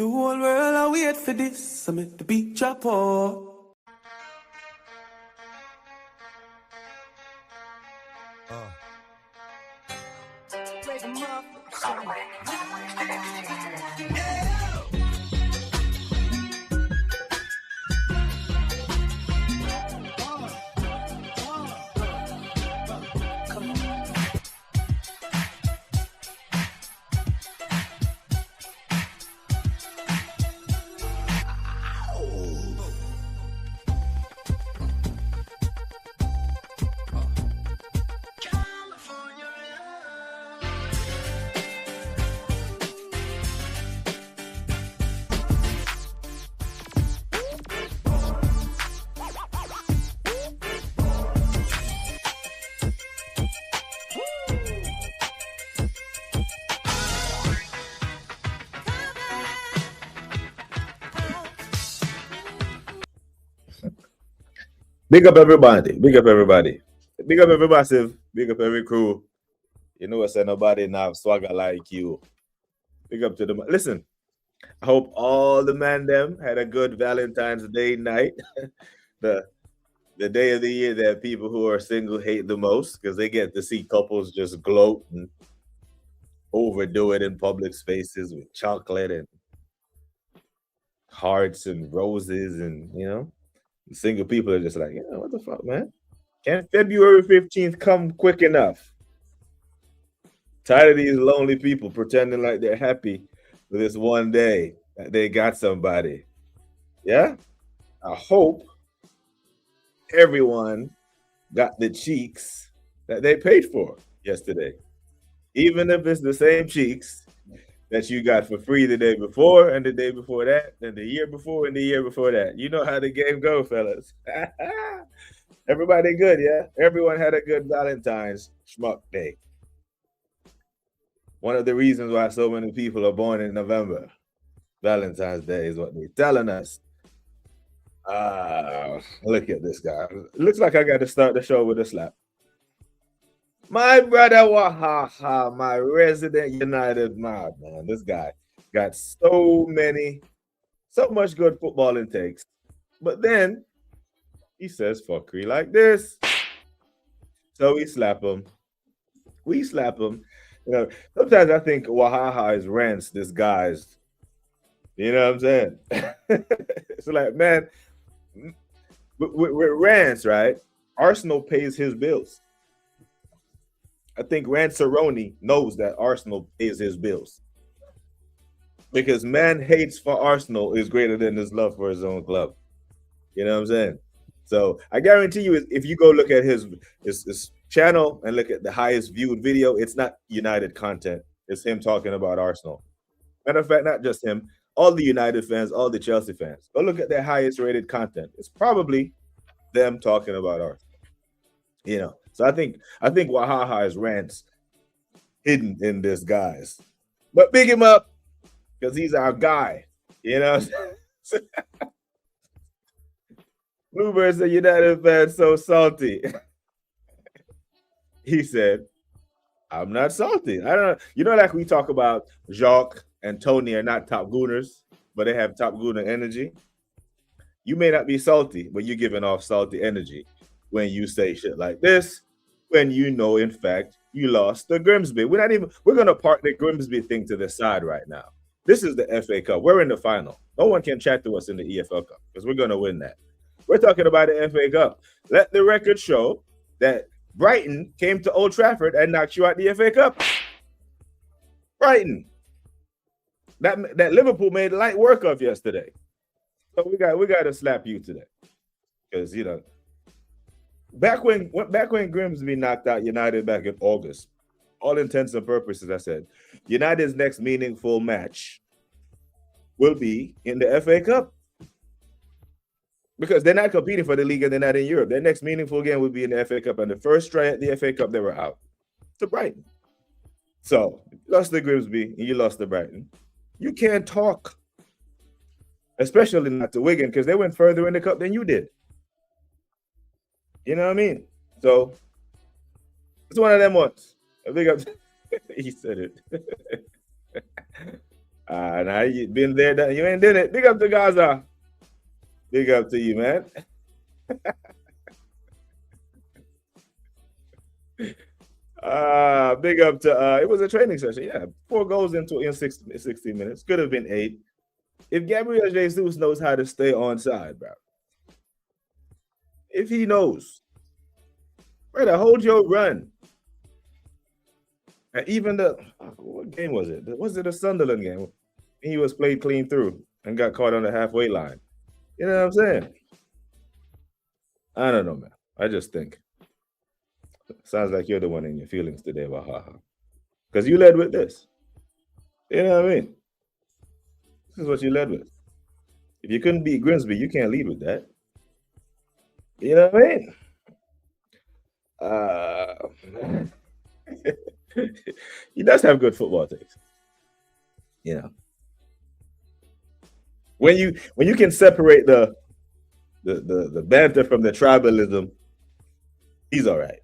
The whole world I wait for this. I make the beat drop off. Big up everybody. Big up everybody. Big up every massive. Big up every crew. You know what? Say nobody now swagger like you. Big up to them. Listen, I hope all the man them had a good Valentine's Day night. the day of the year that people who are single hate the most because they get to see couples just gloat and overdo it in public spaces with chocolate and hearts and roses and single people are just like, what the fuck, man? Can't February 15th come quick enough? Tired of these lonely people pretending like they're happy for this one day that they got somebody. Yeah? I hope everyone got the cheeks that they paid for yesterday. Even if it's the same cheeks that you got for free the day before and the day before that and the year before and the year before that. You know how the game goes, fellas. Everybody good, yeah? Everyone had a good Valentine's schmuck day. One of the reasons why so many people are born in November. Valentine's Day is what they're telling us. Look at this guy. Looks like I got to start the show with a slap. My brother Wahaha, my resident United man. This guy got so much good footballing takes. But then he says fuckery like this. So we slap him. Sometimes I think Wahaha is rants disguised. You know what I'm saying? It's like, man, with rants, right? Arsenal pays his bills. I think Ranceroni knows that Arsenal pays his bills. Because man hates for Arsenal is greater than his love for his own club. You know what I'm saying? So I guarantee you, if you go look at his channel and look at the highest viewed video, it's not United content. It's him talking about Arsenal. Matter of fact, not just him. All the United fans, all the Chelsea fans. Go look at their highest rated content. It's probably them talking about Arsenal. So I think Wahaha's rants hidden in disguise. But big him up because he's our guy. Bluebird said United fans so salty. He said, I'm not salty. I don't know. Like we talk about Jacques and Tony are not top gooners, but they have top gooner energy. You may not be salty, but you're giving off salty energy when you say shit like this, when in fact, you lost the Grimsby. We're going to park the Grimsby thing to the side right now. This is the FA Cup. We're in the final. No one can chat to us in the EFL Cup because we're going to win that. We're talking about the FA Cup. Let the record show that Brighton came to Old Trafford and knocked you out the FA Cup. Brighton. That Liverpool made light work of yesterday. So we got to slap you today. Because, back when Grimsby knocked out United back in August, all intents and purposes, I said, United's next meaningful match will be in the FA Cup. Because they're not competing for the league and they're not in Europe. Their next meaningful game would be in the FA Cup. And the first try at the FA Cup, they were out to Brighton. So, you lost to Grimsby and you lost to Brighton. You can't talk. Especially not to Wigan because they went further in the cup than you did. You know what I mean? So, it's one of them ones. I think he said it. Now you been there, done. You ain't did it. Big up to Gaza. Big up to you, man. Big up to it was a training session. Yeah, 4 goals in 16 minutes. Could have been 8. If Gabriel Jesus knows how to stay on side, bro. If he knows, brother, hold your run. And even what game was it? Was it a Sunderland game? He was played clean through and got caught on the halfway line. You know what I'm saying? I don't know, man. I just think. Sounds like you're the one in your feelings today, Wahaha. Because you led with this. You know what I mean? This is what you led with. If you couldn't beat Grimsby, you can't lead with that. You know what I mean? He does have good football takes. You know. When you can separate the banter from the tribalism, he's all right.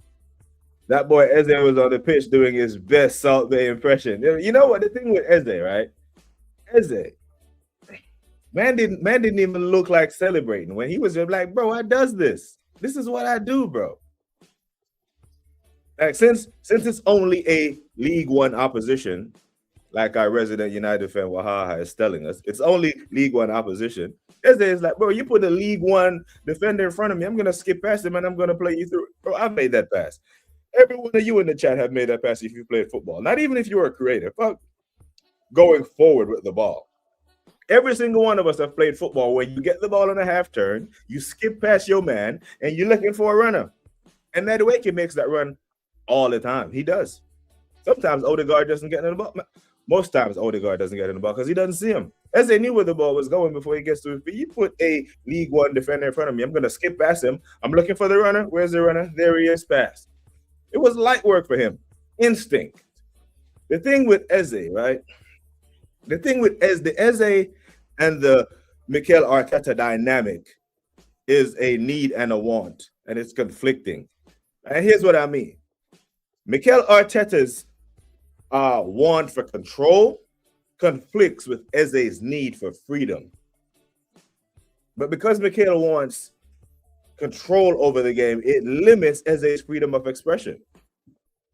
That boy Eze was on the pitch doing his best Salt Bay impression. You know what the thing with Eze, right? Eze, man didn't even look like celebrating when he was just like, bro, I does this. This is what I do, bro. Like since it's only a League One opposition, like our resident United fan Wahaha is telling us, it's only League One opposition. Eze is like, bro, you put a League One defender in front of me, I'm gonna skip past him and I'm gonna play you through. Bro, I made that pass. Every one of you in the chat have made that pass if you played football. Not even if you were a creator. Fuck going forward with the ball. Every single one of us have played football where you get the ball on a half turn, you skip past your man, and you're looking for a runner. And that way he makes that run all the time. He does. Sometimes Odegaard doesn't get in the ball. Most times Odegaard doesn't get in the ball because he doesn't see him. As they knew where the ball was going before he gets to his feet. You put a League One defender in front of me, I'm going to skip past him. I'm looking for the runner. Where's the runner? There he is, pass. It was light work for him. Instinct. The thing with Eze, right? The thing with Eze and the Mikel Arteta dynamic is a need and a want, and it's conflicting. And here's what I mean. Mikel Arteta's want for control conflicts with Eze's need for freedom. But because Mikel wants control over the game, it limits Eze's freedom of expression.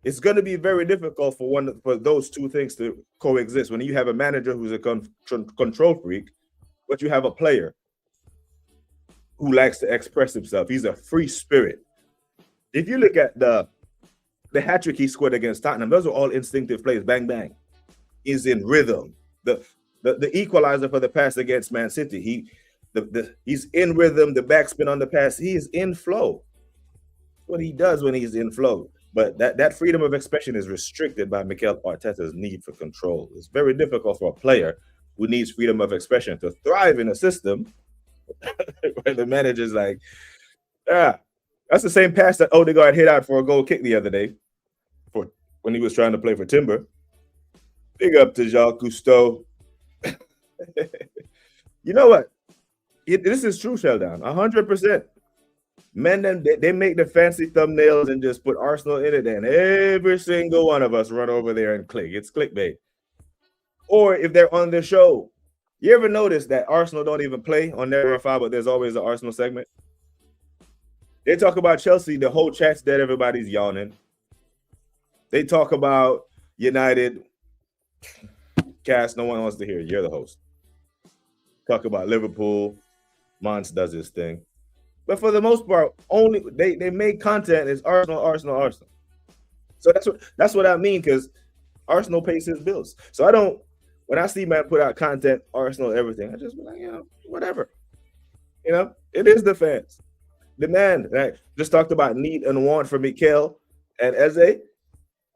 It's going to be very difficult for those two things to coexist. When you have a manager who's a control freak, but you have a player who likes to express himself. He's a free spirit. If you look at the hat-trick he scored against Tottenham, those are all instinctive plays. Bang, bang. He's in rhythm. The equalizer for the pass against Man City, he's in rhythm. The backspin on the pass, he is in flow. What he does when he's in flow. But that freedom of expression is restricted by Mikel Arteta's need for control. It's very difficult for a player who needs freedom of expression to thrive in a system where the manager's like, that's the same pass that Odegaard hit out for a goal kick the other day for when he was trying to play for Timber. Big up to Jacques Cousteau. You know what? This is true, Sheldon. 100%. Men, they make the fancy thumbnails and just put Arsenal in it, and every single one of us run over there and click. It's clickbait. Or if they're on the show, you ever notice that Arsenal don't even play on Never File, but there's always an Arsenal segment? They talk about Chelsea, the whole chat's dead, everybody's yawning. They talk about United, Cass, no one wants to hear it. You're the host. Talk about Liverpool, Mons does his thing. But for the most part, only they make content is Arsenal. So that's what I mean, because Arsenal pays his bills. So when I see man put out content, Arsenal, everything, I just be like, whatever. It is the fans. Demand, right? Just talked about need and want for Mikel and Eze.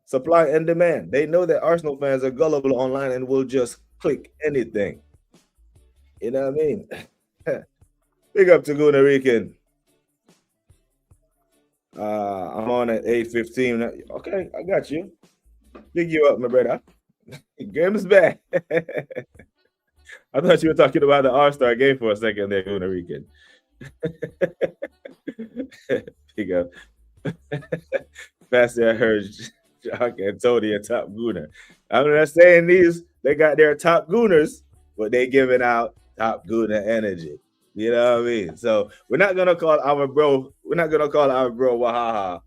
Supply and demand. They know that Arsenal fans are gullible online and will just click anything. You know what I mean? Big up to Guna Rican. I'm on at 8:15. Okay, I got you. Big you up, my brother. Grim's back. I thought you were talking about the All-Star game for a second there, Guna Rican. Big up. Fastly, I heard Jock and Tony and Top Guna. I'm not saying these They got their top gooners, but they giving out top gooner energy. You know what I mean? So we're not gonna call our bro Wahaha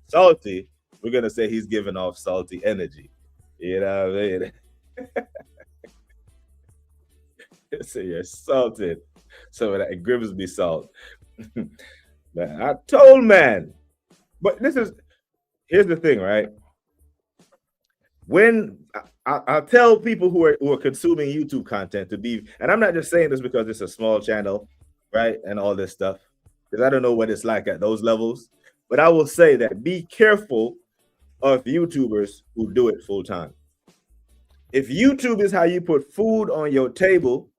salty. We're gonna say he's giving off salty energy. You know what I mean? So you're salted. Some of that Grimsby salt. Man, I told man. But here's the thing, right? When I tell people who are consuming YouTube content to be, and I'm not just saying this because it's a small channel, right? And all this stuff, because I don't know what it's like at those levels. But I will say that be careful of YouTubers who do it full time. If YouTube is how you put food on your table,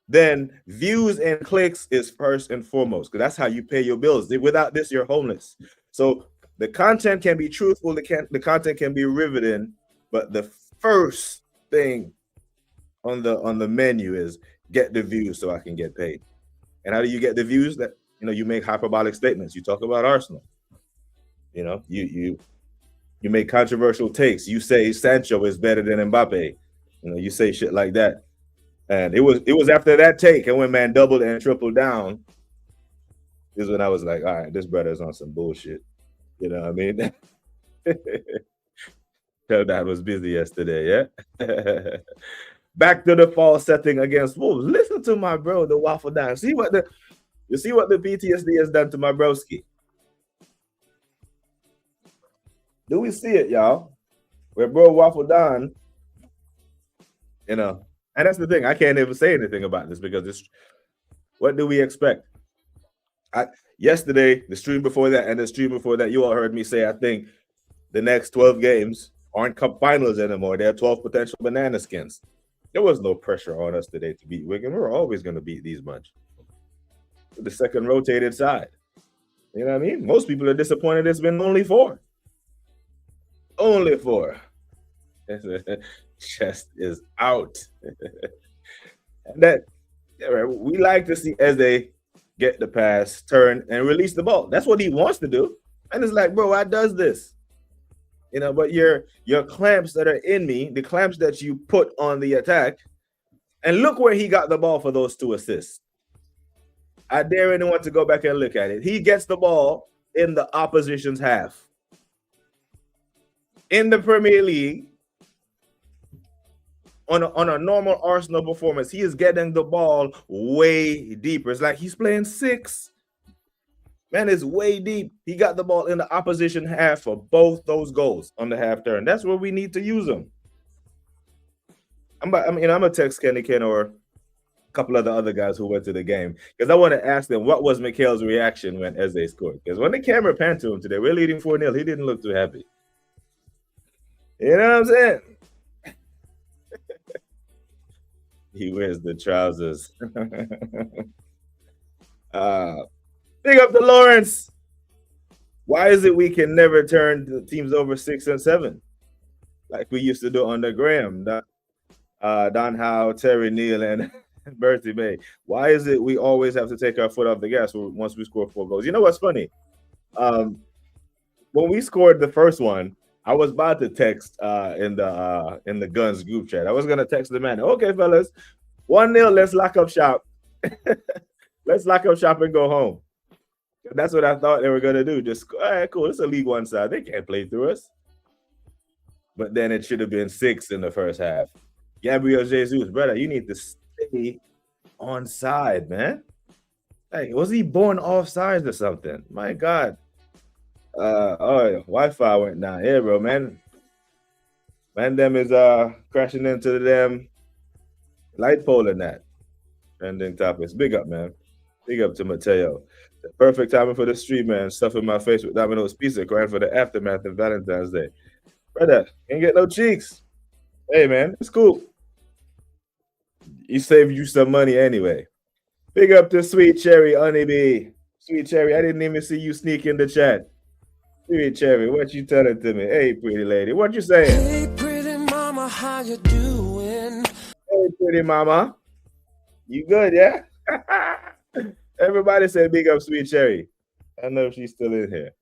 then views and clicks is first and foremost, because that's how you pay your bills. Without this, you're homeless. So the content can be truthful, the content can be riveting, but the first thing on the menu is get the views so I can get paid. And how do you get the views? That you make hyperbolic statements. You talk about Arsenal. You make controversial takes. You say Sancho is better than Mbappe. You say shit like that. And it was after that take, and when man doubled and tripled down, is when I was like, all right, this brother's on some bullshit. You know what I mean? Tell that was busy yesterday, yeah? Back to the fall setting against Wolves. Listen to my bro, the Waffle Down. You see what the PTSD has done to my broski? Do we see it, y'all? Where bro Waffle Down, and that's the thing. I can't even say anything about this because what do we expect? Yesterday, the stream before that, and the stream before that, you all heard me say, I think the next 12 games aren't cup finals anymore. They're 12 potential banana skins. There was no pressure on us today to beat Wigan. We're always going to beat these bunch. The second rotated side. You know what I mean? Most people are disappointed it's been only 4. Only 4. Chest is out. And we like to see as they get the pass, turn, and release the ball. That's what he wants to do. And it's like, bro, why does this? But your clamps that are in me, the clamps that you put on the attack, and look where he got the ball for those 2 assists. I dare anyone to go back and look at it. He gets the ball in the opposition's half. In the Premier League, on a normal Arsenal performance, he is getting the ball way deeper. It's like he's playing 6. Man, it's way deep. He got the ball in the opposition half for both those goals on the half turn. That's where we need to use them. I'm gonna text Kenny Ken or a couple of the other guys who went to the game, because I want to ask them what was Mikhail's reaction when Eze scored. Because when the camera panned to him today, we're leading 4-0. He didn't look too happy. You know what I'm saying? He wears the trousers. Big up to Lawrence. Why is it we can never turn the teams over 6 and 7 like we used to do under Graham, Don Howe, Terry Neal, and Bertie May? Why is it we always have to take our foot off the gas once we score 4 goals? You know what's funny? When we scored the first one, I was about to text in the Guns group chat. I was gonna text the man. Okay, fellas, 1-0. Let's lock up shop. Let's lock up shop and go home. That's what I thought they were gonna do. Just all right, cool. It's a League One side. They can't play through us. But then it should have been 6 in the first half. Gabriel Jesus, brother, you need to stay on side, man. Hey, was he born offsides or something? My God. Wi-Fi went down here, bro, man. Man, them is crashing into them light pole and that. Trending topics. Big up, man. Big up to Mateo. The perfect timing for the stream, man. Stuffing my face with Domino's pizza, crying for the aftermath of Valentine's Day. Brother, can't get no cheeks. Hey, man, it's cool. He saved you some money anyway. Big up to Sweet Cherry, Honeybee. Sweet Cherry, I didn't even see you sneak in the chat. Sweet Cherry, what you telling to me? Hey, pretty lady, what you saying? Hey, pretty mama, how you doing? Hey, pretty mama. You good, yeah? Everybody say big up Sweet Cherry. I know if she's still in here.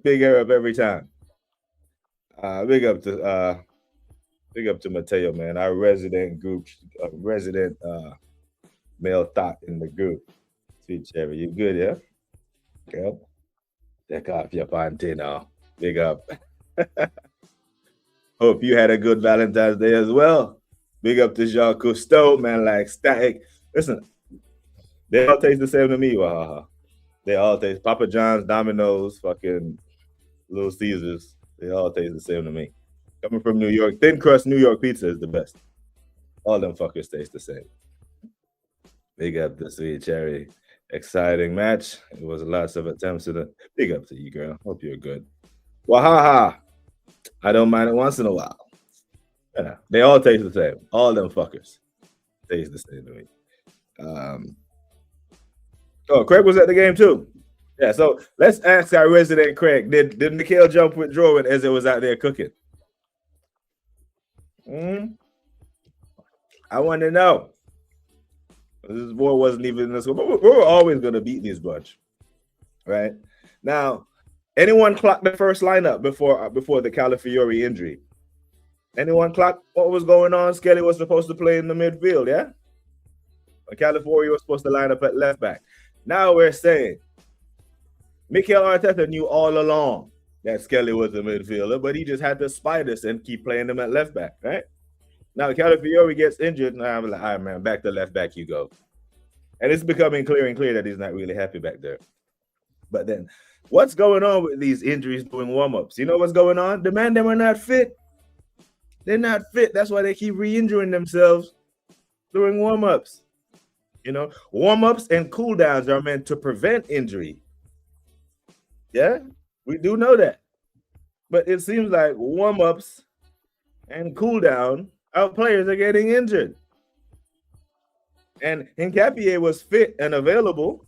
Big her up every time. Big up to Big up to Mateo, man. Our resident group, resident male thought in the group. Sweet Cherry, you good, yeah? Girl, take off your panty now. Big up. Hope you had a good Valentine's Day as well. Big up to Jacques Cousteau, man, like static. Listen, they all taste the same to me, wahaha. They all taste Papa John's, Domino's, fucking Little Caesars. They all taste the same to me. Coming from New York, thin crust New York pizza is the best. All them fuckers taste the same. Big up to Sweet Cherry. Exciting match. It was lots of attempts to the. Big up to you, girl. Hope you're good. Wahaha. I don't mind it once in a while. Yeah, they all taste the same. All them fuckers taste the same to me. Oh, Craig was at the game too. Yeah, so let's ask our resident Craig. Did Mikhail jump with Drowan as it was out there cooking? I want to know. This boy wasn't even in the school, but we're always going to beat this bunch, right? Now, anyone clock the first lineup before the Calafiori injury? Anyone clock what was going on? Skelly was supposed to play in the midfield, yeah? Calafiori was supposed to line up at left back. Now we're saying Mikel Arteta knew all along that Skelly was a midfielder, but he just had to spite us and keep playing him at left back, right? Now Calafiori gets injured, and I'm like, all right, man, back to left back you go. And it's becoming clear and clear that he's not really happy back there. But then, what's going on with these injuries doing warm-ups? You know what's going on? The man, them are not fit. They're not fit. That's why they keep re-injuring themselves during warm-ups. You know, warm-ups and cool-downs are meant to prevent injury. Yeah, we do know that. But it seems like warm-ups and cool-down, our players are getting injured. And Nkapie was fit and available.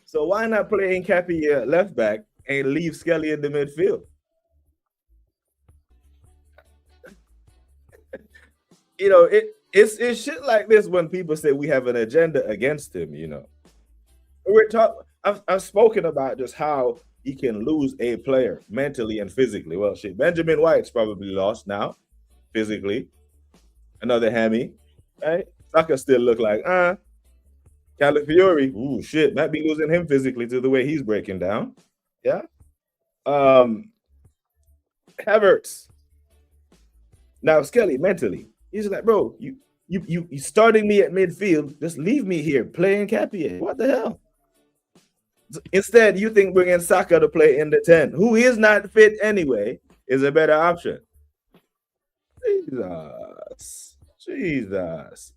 So why not play Nkapie left back and leave Skelly in the midfield? You know, it's shit like this when people say we have an agenda against him, you know. I've spoken about just how he can lose a player mentally and physically. Well, shit, Benjamin White's probably lost now, physically. Another hammy, right? Saka still look like, Calafiori, ooh, shit, might be losing him physically to the way he's breaking down. Yeah. Havertz. Now, Skelly, mentally, he's like, bro, you starting me at midfield, just leave me here playing Nkapie. What the hell? Instead, you think bringing Saka to play in the 10, who is not fit anyway, is a better option. Jesus.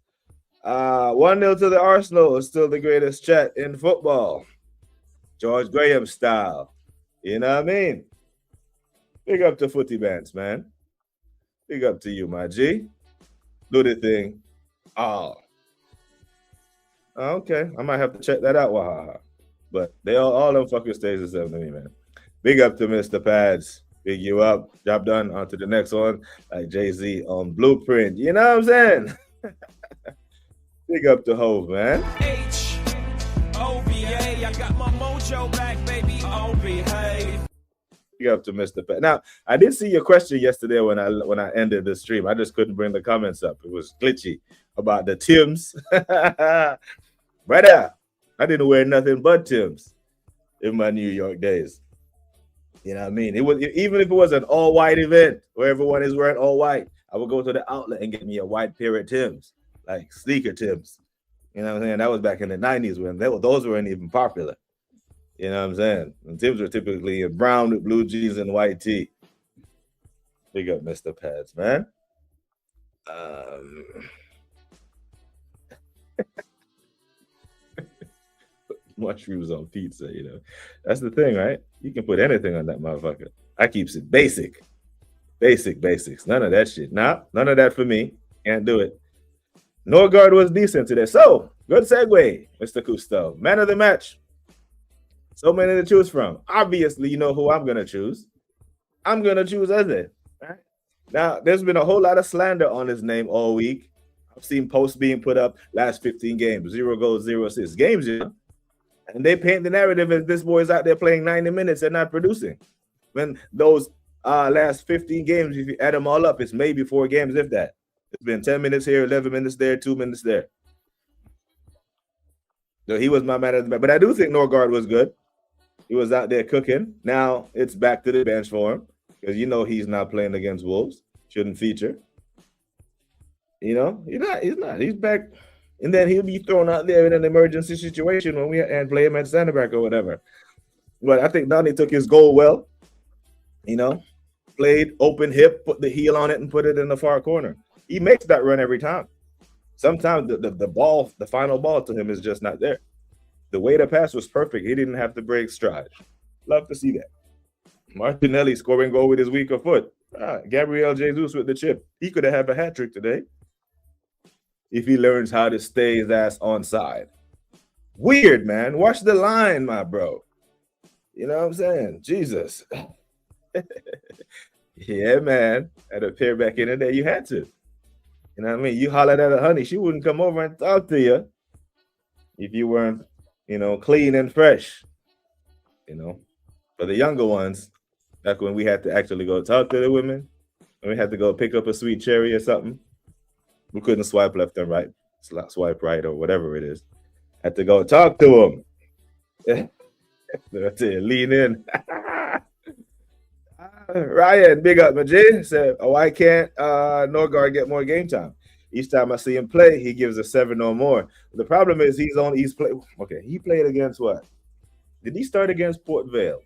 1-0 to the Arsenal is still the greatest chat in football. George Graham style. You know what I mean? Big up to Footy Bands, man. Big up to you, my G. Do the thing. Oh. Okay. I might have to check that out. Wahaha. But they all them fuckers stays the same to me, man. Big up to Mr. Pads. Big you up. Job done. On to the next one. Like Jay-Z on Blueprint. You know what I'm saying? Big up to Hove, man. H-O-V-A. I got my mojo back, baby. Oh, behave. Big up to Mr. Pat. Now, I did see your question yesterday when I ended the stream. I just couldn't bring the comments up. It was glitchy about the Tims. Brother, I didn't wear nothing but Tims in my New York days. You know what I mean? It was even if it was an all-white event where everyone is wearing all white, I would go to the outlet and get me a white pair of Tims, like sneaker Tims. You know what I'm saying? That was back in the 90s when those weren't even popular. You know what I'm saying? And Tims were typically in brown with blue jeans and white tee. Big up Mr. Pads, man. Mushrooms on pizza, you know. That's the thing, right? You can put anything on that motherfucker. I keeps it basic. Basics. None of that shit. Nah, none of that for me. Can't do it. Norgard was decent today. So, good segue, Mr. Cousteau. Man of the match. So many to choose from. Obviously, you know who I'm going to choose. I'm going to choose Eze. Right? Now, there's been a whole lot of slander on his name all week. I've seen posts being put up last 15 games. 0 goals, 0 assists. Games, you know. And they paint the narrative as this boy is out there playing 90 minutes and not producing. When those last 15 games, if you add them all up, it's maybe 4 games, if that. It's been 10 minutes here, 11 minutes there, 2 minutes there. So he was my man of the match. But I do think Norgard was good. He was out there cooking. Now it's back to the bench for him because he's not playing against Wolves. Shouldn't feature. He's not. He's back. And then he'll be thrown out there in an emergency situation when we play him at center back or whatever. But I think Donnie took his goal well. Played open hip, put the heel on it, and put it in the far corner. He makes that run every time. Sometimes the ball, the final ball to him is just not there. The way the pass was perfect. He didn't have to break stride. Love to see that. Martinelli scoring goal with his weaker foot. Gabriel Jesus with the chip. He could have had a hat trick today if he learns how to stay his ass on side. Weird, man. Watch the line, my bro. You know what I'm saying? Jesus. Yeah, man. Had to pair back in there. You had to. You know what I mean? You hollered at her honey. She wouldn't come over and talk to you if you weren't, clean and fresh. For the younger ones, back when we had to actually go talk to the women, and we had to go pick up a sweet cherry or something, we couldn't swipe left and right, swipe right or whatever it is. Had to go talk to them. That's it. Lean in. Ryan, big up, my J. Said, why can't Norgard get more game time? Each time I see him play, he gives a 7 or more. The problem is he played against what? Did he start against Port Vale?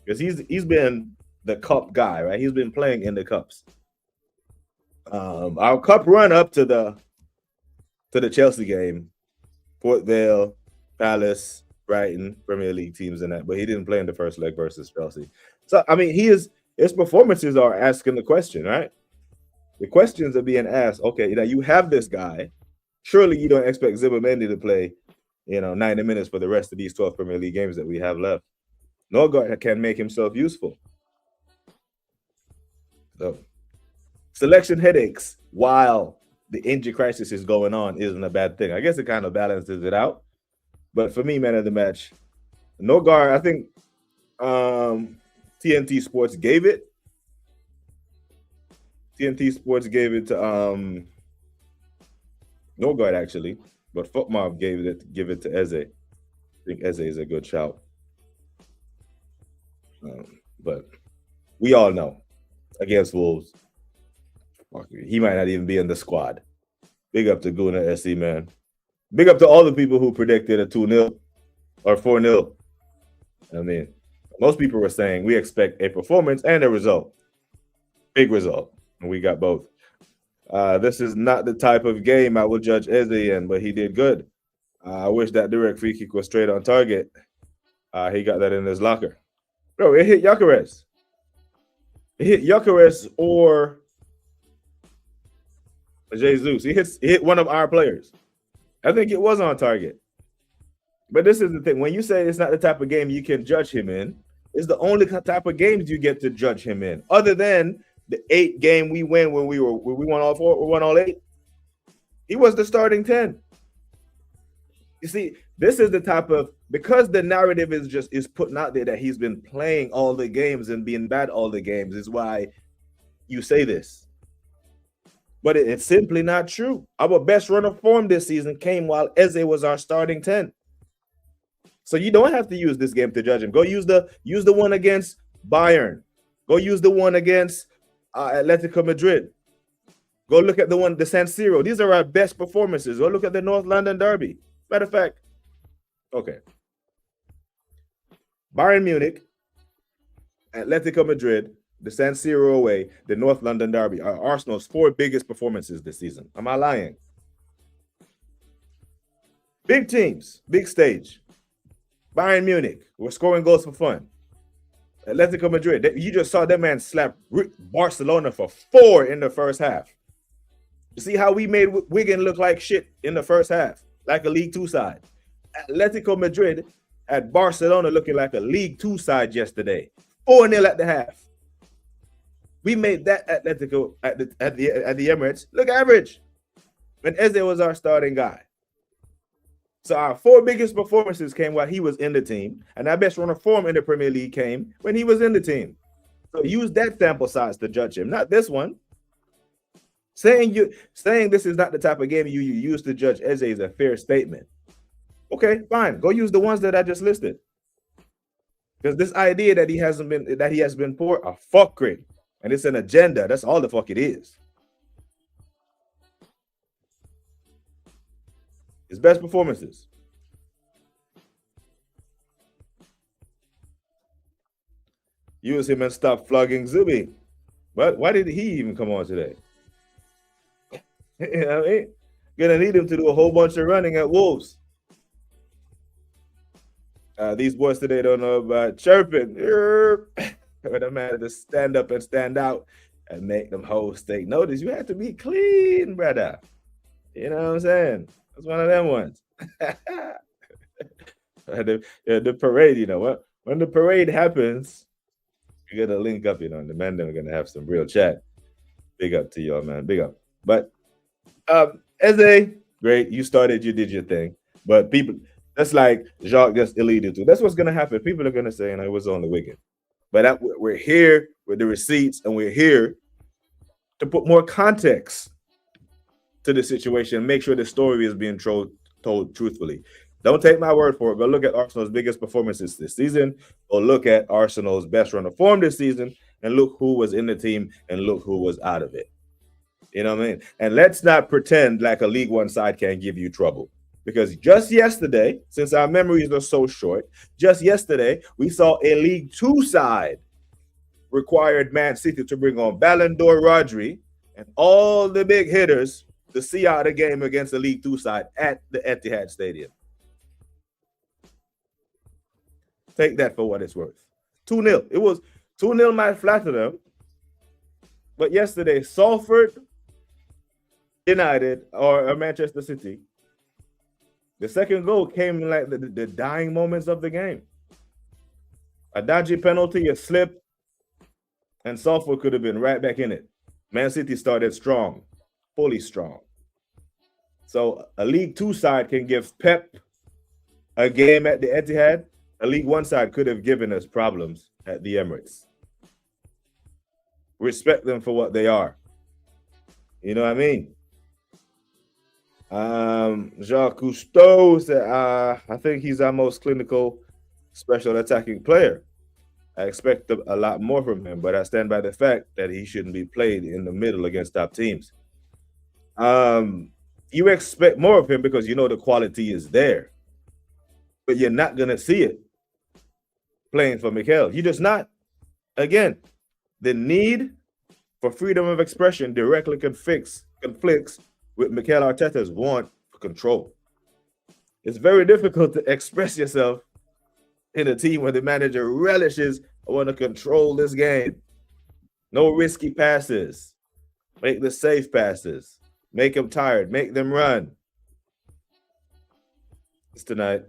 Because he's been the cup guy, right? He's been playing in the cups. Our cup run up to the Chelsea game, Port Vale, Palace, Brighton, Premier League teams in that, but he didn't play in the first leg versus Chelsea. So I mean, his performances are asking the question, right? The questions are being asked. Okay, you have this guy. Surely you don't expect Zibamendi to play, 90 minutes for the rest of these 12 Premier League games that we have left. Norgard can make himself useful. So, selection headaches while the injury crisis is going on isn't a bad thing. I guess it kind of balances it out. But for me, man of the match, Norgard, I think TNT Sports gave it. TNT Sports gave it to Norgard actually, but Footmob give it to Eze. I think Eze is a good shout. But we all know against Wolves, he might not even be in the squad. Big up to Guna SC, man. Big up to all the people who predicted a 2-0 or 4-0. I mean, most people were saying we expect a performance and a result. Big result. And we got both. This is not the type of game I will judge Eze in, but he did good. I wish that direct free kick was straight on target. He got that in his locker. Bro, it hit Gyökeres. It hit Gyökeres or Jesus. He hit one of our players. I think it was on target. But this is the thing. When you say it's not the type of game you can judge him in, it's the only type of games you get to judge him in. Other than the 8 game we win when we won all 4, we won all 8. He was the starting 10. You see, this is the type of, because the narrative is putting out there that he's been playing all the games and being bad all the games is why you say this. But it's simply not true. Our best run of form this season came while Eze was our starting 10. So you don't have to use this game to judge him. Go use the one against Bayern. Go use the one against Atletico Madrid. Go look at the San Siro. These are our best performances. Go look at the North London Derby. Matter of fact, okay. Bayern Munich, Atletico Madrid, the San Siro away, the North London Derby are Arsenal's 4 biggest performances this season. Am I lying? Big teams, big stage. Bayern Munich, we're scoring goals for fun. Atletico Madrid, you just saw that man slap Barcelona for 4 in the first half. You see how we made Wigan look like shit in the first half, like a League 2 side. Atletico Madrid had Barcelona looking like a League 2 side yesterday. 4-0 at the half. We made that Atletico at the Emirates look average when Eze was our starting guy. So our 4 biggest performances came while he was in the team, and our best run of form in the Premier League came when he was in the team. So use that sample size to judge him, not this one. Saying this is not the type of game you use to judge Eze is a fair statement. Okay, fine. Go use the ones that I just listed. Because this idea that he has been poor, a fuckery, and it's an agenda. That's all the fuck it is. His best performances. Use him and stop flogging Zubi. But why did he even come on today? You know what I mean? Gonna need him to do a whole bunch of running at Wolves. These boys today don't know about chirping. But I'm had to stand up and stand out and make them hoes take notice. You have to be clean, brother. You know what I'm saying? That's one of them ones. the parade, you know what? When the parade happens, you gotta link up, you know, and the men them are gonna have some real chat. Big up to y'all, man. Big up. But Eze, great. You started, you did your thing. But people, that's like Jacques just alluded to. That's what's gonna happen. People are gonna say, it was only Wigan. But we're here with the receipts, and we're here to put more context to the situation, make sure the story is being told truthfully. Don't take my word for it. Go look at Arsenal's biggest performances this season, or look at Arsenal's best run of form this season, and look who was in the team and look who was out of it. You know what I mean? And let's not pretend like a League One side can't give you trouble. Because just yesterday, since our memories are so short, just yesterday, we saw a League Two side required Man City to bring on Ballon d'Or Rodri and all the big hitters to see out a game against the League Two side at the Etihad Stadium. Take that for what it's worth. 2-0. It was 2-0 might flatter them. But yesterday, Salford United or Manchester City, the second goal came in like the dying moments of the game. A dodgy penalty, a slip, and Salford could have been right back in it. Man City started strong, fully strong. So a League Two side can give Pep a game at the Etihad. A League One side could have given us problems at the Emirates. Respect them for what they are. You know what I mean? Jacques Cousteau said, I think he's our most clinical special attacking player. I expect a lot more from him, but I stand by the fact that he shouldn't be played in the middle against top teams. You expect more of him because you know the quality is there, but you're not going to see it playing for Mikel. You're just not. Again, the need for freedom of expression directly conflicts with Mikel Arteta's want for control. It's very difficult to express yourself in a team where the manager relishes, I want to control this game. No risky passes. Make the safe passes. Make them tired. Make them run. It's tonight.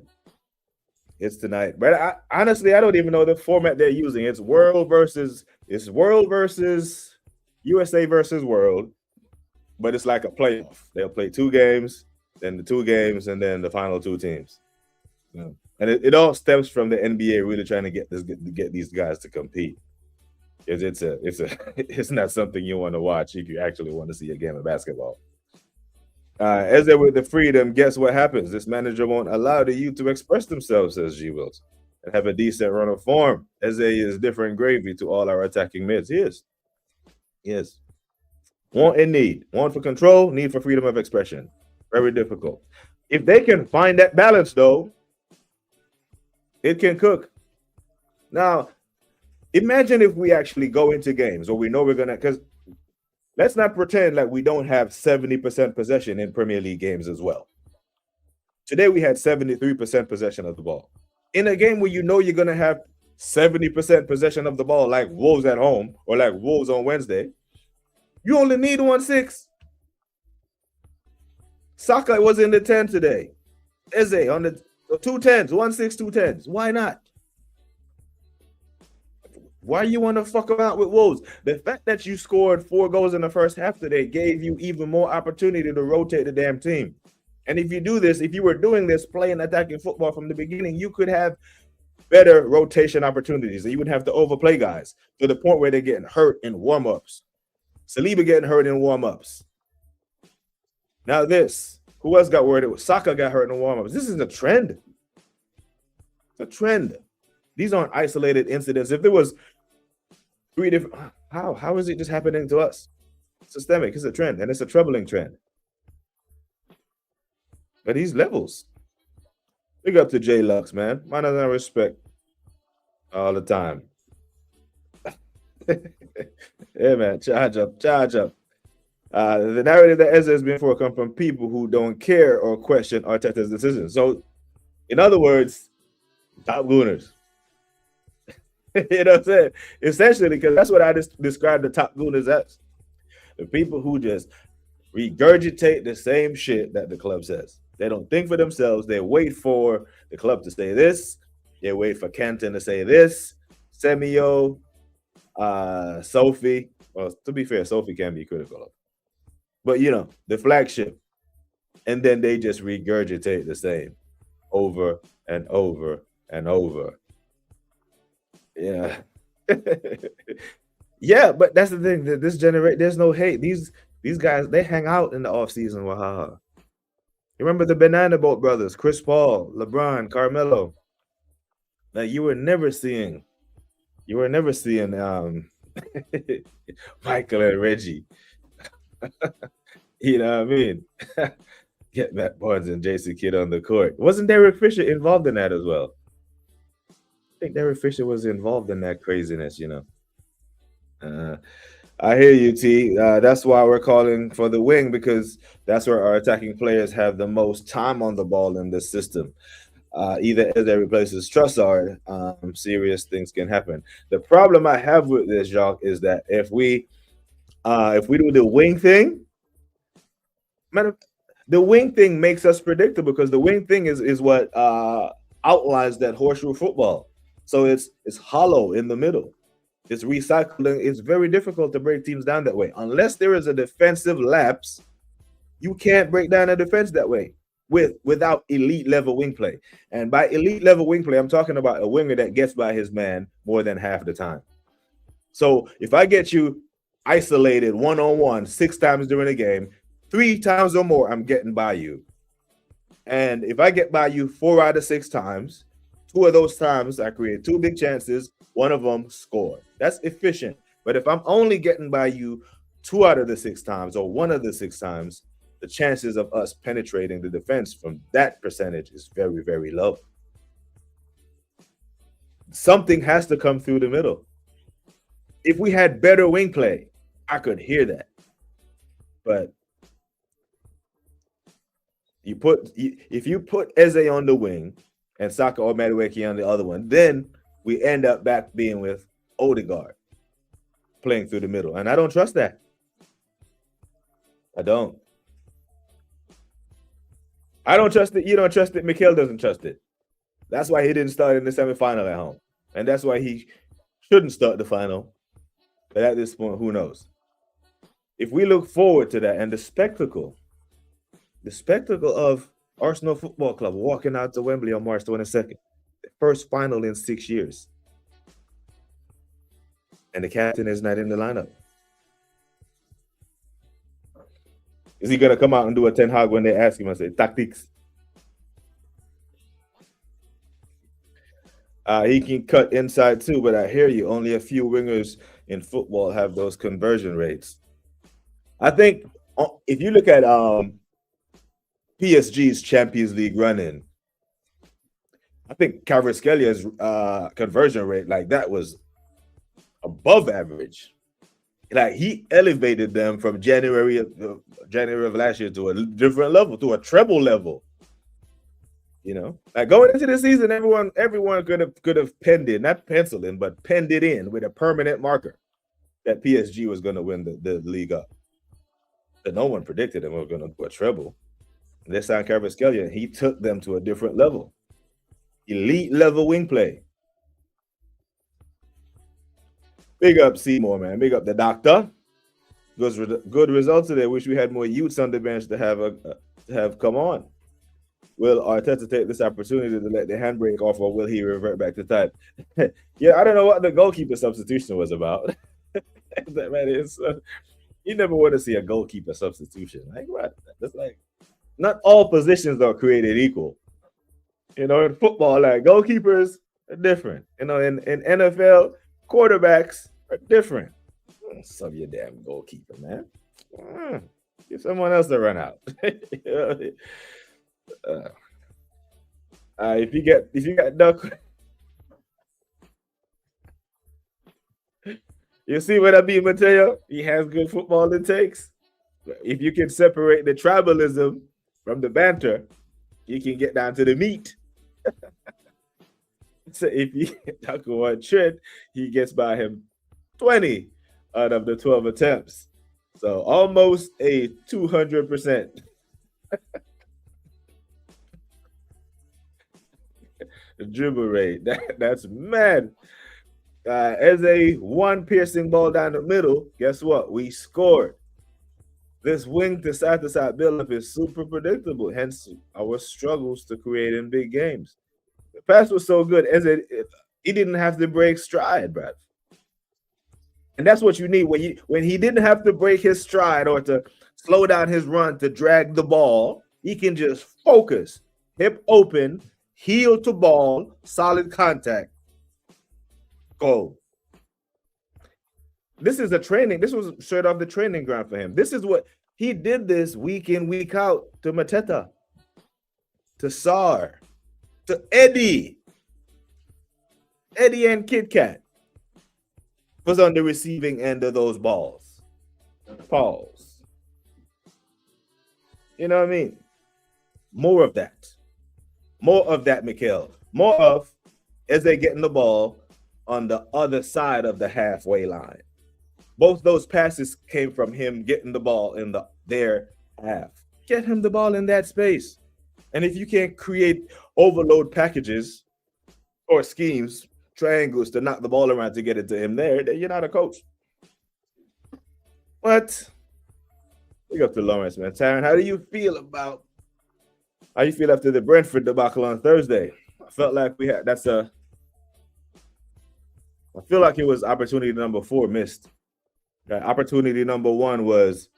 But honestly, I don't even know the format they're using. It's world versus USA versus world. But it's like a playoff. They'll play 2 games, then the 2 games, and then the final 2 teams. Yeah. And it all stems from the NBA really trying to get these guys to compete. It's not something you want to watch if you actually want to see a game of basketball. As they with the freedom, guess what happens? This manager won't allow the youth to express themselves, says G. Wills, and have a decent run of form. Eze is different gravy to all our attacking mids. Yes. Want and need. Want for control, need for freedom of expression. Very difficult. If they can find that balance, though, it can cook. Now, imagine if we actually go into games, or we know we're going to, because let's not pretend like we don't have 70% possession in Premier League games as well. Today, we had 73% possession of the ball. In a game where you know you're going to have 70% possession of the ball, like Wolves at home, or like Wolves on Wednesday, you only need 1-6. Saka was in the 10 today. Eze on the 2 10s, 1-6, 2 10s. Why not? Why you want to fuck around with Wolves? The fact that you scored 4 goals in the first half today gave you even more opportunity to rotate the damn team. And if you do this, if you were doing this, playing attacking football from the beginning, you could have better rotation opportunities. And you wouldn't have to overplay guys to the point where they're getting hurt in warm-ups. Saliba getting hurt in warm-ups. Now this. Who else got worried? Saka got hurt in warm-ups. This is a trend. It's a trend. These aren't isolated incidents. If there was 3 different, how is it just happening to us? Systemic. It's a trend, and it's a troubling trend. But these levels. Big up to J Lux, man. Man, I respect all the time. Yeah, man. Charge up. The narrative that Eze has been for come from people who don't care or question Arteta's decisions. So, in other words, top gooners. You know what I'm saying? Essentially, because that's what I described the top gooners as. The people who just regurgitate the same shit that the club says. They don't think for themselves. They wait for the club to say this. They wait for Canton to say this. Semio, Sophie. Well, to be fair, Sophie can be critical of. But, you know, the flagship. And then they just regurgitate the same over and over and over. Yeah. Yeah, but that's the thing. That this generation, there's no hate. These guys, they hang out in the offseason with haha. You remember the Banana Boat brothers, Chris Paul, LeBron, Carmelo. Like you were never seeing Michael and Reggie. You know what I mean? Get Matt Barnes and Jason Kidd on the court. Wasn't Derek Fisher involved in that as well? I think Derek Fisher was involved in that craziness, you know. I hear you, T. That's why we're calling for the wing, because that's where our attacking players have the most time on the ball in this system. Either as they replaces Trossard, serious things can happen. The problem I have with this, Jacques, is that if we do the wing thing, the wing thing makes us predictable, because the wing thing is what outlines that horseshoe football. So it's hollow in the middle. It's recycling. It's very difficult to break teams down that way. Unless there is a defensive lapse, you can't break down a defense that way without elite level wing play. And by elite level wing play, I'm talking about a winger that gets by his man more than half the time. So if I get you isolated one-on-one 6 times during a game, 3 times or more, I'm getting by you. And if I get by you 4 out of 6 times, 2 of those times I create 2 big chances, 1 of them score. That's efficient. But if I'm only getting by you 2 out of the 6 times or 1 of the 6 times, the chances of us penetrating the defense from that percentage is very, very low. Something has to come through the middle. If we had better wing play, I could hear that. But if you put Eze on the wing and Saka or Madueke on the other one, then we end up back being with Odegaard playing through the middle. And I don't trust that. I don't trust it. You don't trust it. Mikel doesn't trust it. That's why he didn't start in the semifinal at home. And that's why he shouldn't start the final. But at this point, who knows? If we look forward to that and the spectacle of Arsenal Football Club walking out to Wembley on March 22nd, the first final in 6 years. And the captain is not in the lineup. Is he going to come out and do a Ten Hag when they ask him and say, tactics? He can cut inside too, but I hear you. Only a few wingers in football have those conversion rates. I think if you look at PSG's Champions League run-in, I think Kvaratskhelia conversion rate like that was above average. Like he elevated them from January of last year to a different level, to a treble level. You know, like going into the season, everyone could have penned it, not penciled in, but penned it in with a permanent marker that PSG was going to win the league up. But no one predicted them were going to do a treble. And they signed Kvaratskhelia, and he took them to a different level, elite level wing play. Big up Seymour, man. Big up the doctor. Good results today. Wish we had more youths on the bench to have come on. will Arteta take this opportunity to let the handbrake off, or will he revert back to type? Yeah, I don't know what the goalkeeper substitution was about. That man is. You never want to see a goalkeeper substitution. Like what? That's like not all positions are created equal. In football, like goalkeepers are different. In NFL, quarterbacks are different. Sub your damn goalkeeper, man. Give someone else to run out. If you got duck, you see what I mean, Mateo? He has good football intakes. If you can separate the tribalism from the banter, you can get down to the meat. So if you talk about Trent, he gets by him 20 out of the 12 attempts. So almost a 200%. Dribble rate. That's mad. As a one piercing ball down the middle, guess what? We scored. This wing to side build-up is super predictable, hence our struggles to create in big games. The pass was so good, he didn't have to break stride, Brad. And that's what you need when he didn't have to break his stride or to slow down his run to drag the ball. He can just focus, hip open, heel to ball, solid contact, goal. This is this was straight off the training ground for him. This is what he did this week in, week out to Mateta, to Sar, to Eddie and Kit Kat was on the receiving end of those balls. Pause. You know what I mean? More of that. More of that, Mikhail. More of as they getting the ball on the other side of the halfway line. Both those passes came from him getting the ball in their half. Get him the ball in that space. And if you can't create overload packages or schemes, triangles to knock the ball around to get it to him there, then you're not a coach. What? Big up to Lawrence, man. Taryn, how do you feel after the Brentford debacle on Thursday? I felt like I feel like it was opportunity number 4 missed. Opportunity number 1 was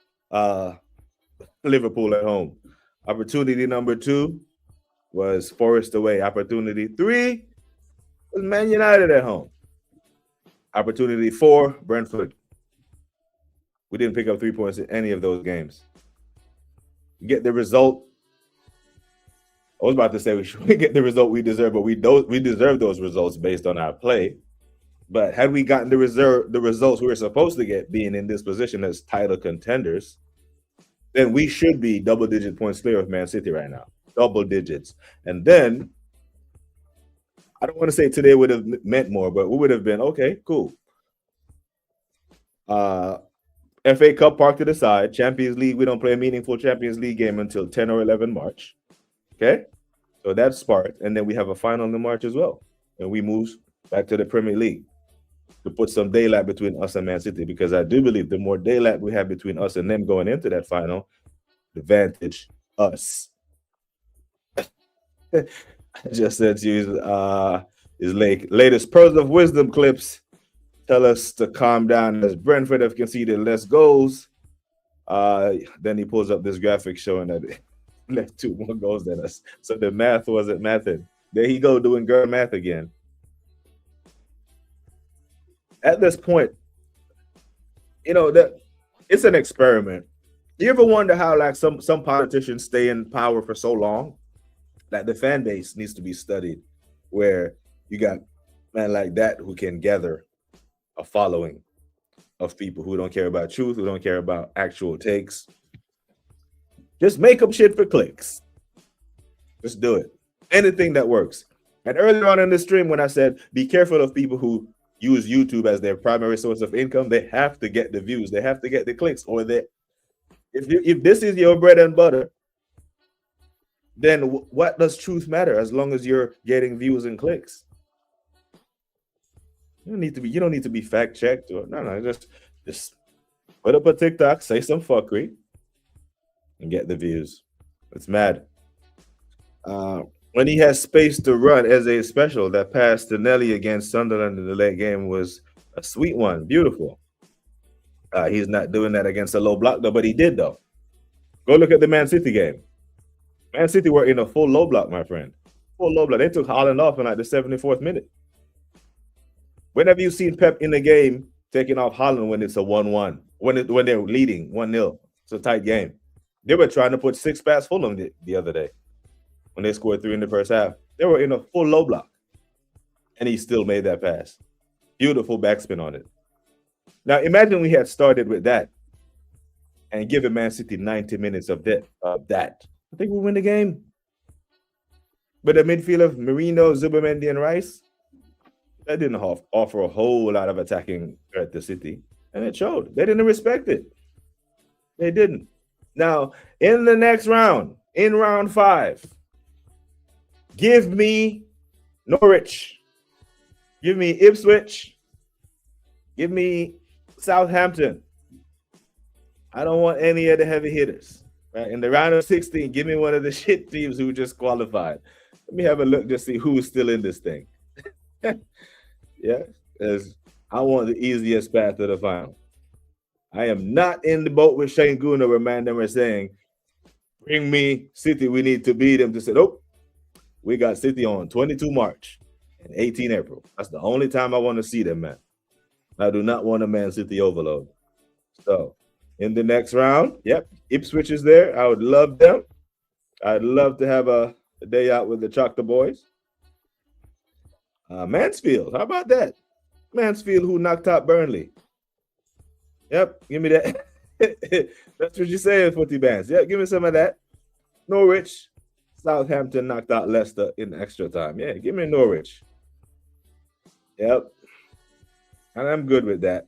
Liverpool at home. Opportunity number 2 was Forest away. Opportunity 3 was Man United at home. Opportunity 4, Brentford. We didn't pick up 3 points in any of those games. Get the result. I was about to say we should get the result we deserve, but we deserve those results based on our play. But had we gotten the results we were supposed to get, being in this position as title contenders, then we should be double-digit points clear of Man City right now. Double digits. And then, I don't want to say today would have meant more, but we would have been, okay, cool. FA Cup parked to the side. Champions League, we don't play a meaningful Champions League game until 10 or 11 March. Okay? So that's smart. And then we have a final in March as well. And we move back to the Premier League to put some daylight between us and Man City, because I do believe the more daylight we have between us and them going into that final, the advantage us. I just said to you, his latest pearls of wisdom clips tell us to calm down as Brentford have conceded less goals. Then he pulls up this graphic showing that they left 2 more goals than us. So the math wasn't mathing. There he go doing girl math again. At this point, that it's an experiment. You ever wonder how like some politicians stay in power for so long? Like the fan base needs to be studied, where you got man like that who can gather a following of people who don't care about truth, who don't care about actual takes. Just make up shit for clicks. Just do it. Anything that works. And earlier on in the stream, when I said be careful of people who use YouTube as their primary source of income, they have to get the views, they have to get the clicks, or if this is your bread and butter, then what does truth matter as long as you're getting views and clicks? You don't need to be fact checked or no, just put up a TikTok, say some fuckery, and get the views. It's mad. When he has space to run as a special, that pass to Nelly against Sunderland in the late game was a sweet one, beautiful. He's not doing that against a low block though, but he did though. Go look at the Man City game. Man City were in a full low block, my friend. Full low block. They took Holland off in like the 74th minute. Whenever you've seen Pep in the game taking off Holland when it's a 1-1, when they're leading 1-0, it's a tight game. They were trying to put 6 past Fulham the other day when they scored 3 in the first half. They were in a full low block, and he still made that pass. Beautiful backspin on it. Now, imagine we had started with that and given Man City 90 minutes of that. I think we win the game. But the midfield of Merino, Zubimendi, and Rice, that didn't offer a whole lot of attacking threat to City. And it showed. They didn't respect it. They didn't. Now, in the next round, in round 5, give me Norwich. Give me Ipswich. Give me Southampton. I don't want any of the heavy hitters. Right? In the round of 16, give me one of the shit teams who just qualified. Let me have a look to see who's still in this thing. Yeah, because I want the easiest path to the final. I am not in the boat with Shane Guna where man them are saying, bring me City, we need to beat them. To say, nope, we got City on 22 March and 18 April. That's the only time I want to see them, man. I do not want a Man City overload. So, in the next round, yep, Ipswich is there. I would love them. I'd love to have a day out with the Choctaw boys. Mansfield, how about that? Mansfield who knocked out Burnley. Yep, give me that. That's what you're saying, Footy Bands. Yep, give me some of that. Norwich, Southampton knocked out Leicester in extra time. Yeah, give me Norwich. Yep. And I'm good with that.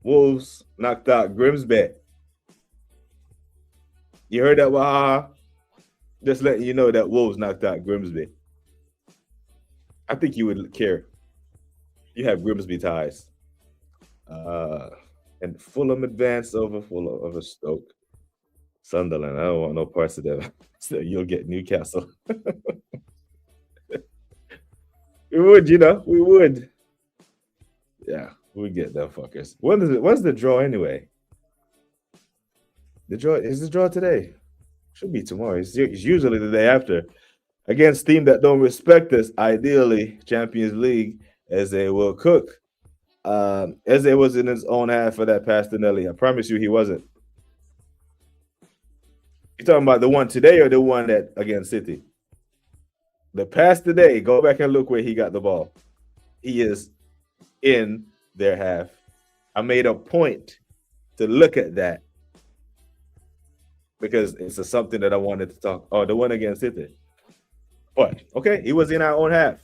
Wolves knocked out Grimsby. You heard that, Wahaha? Just letting you know that Wolves knocked out Grimsby. I think you would care. You have Grimsby ties. And Fulham advanced over Stoke. Sunderland, I don't want no parts of them. So you'll get Newcastle. We would, we would. Yeah, we get them fuckers. When's the draw anyway? Is the draw today? Should be tomorrow. It's usually the day after. Against team that don't respect us, ideally Champions League, Eze will cook. Eze was in his own half for that pass to Nelly. I promise you he wasn't. You talking about the one today or the one that against City? The pass today, go back and look where he got the ball. He is in their half. I made a point to look at that because it's something that I wanted to talk. Oh, the one against City. What? Okay, he was in our own half.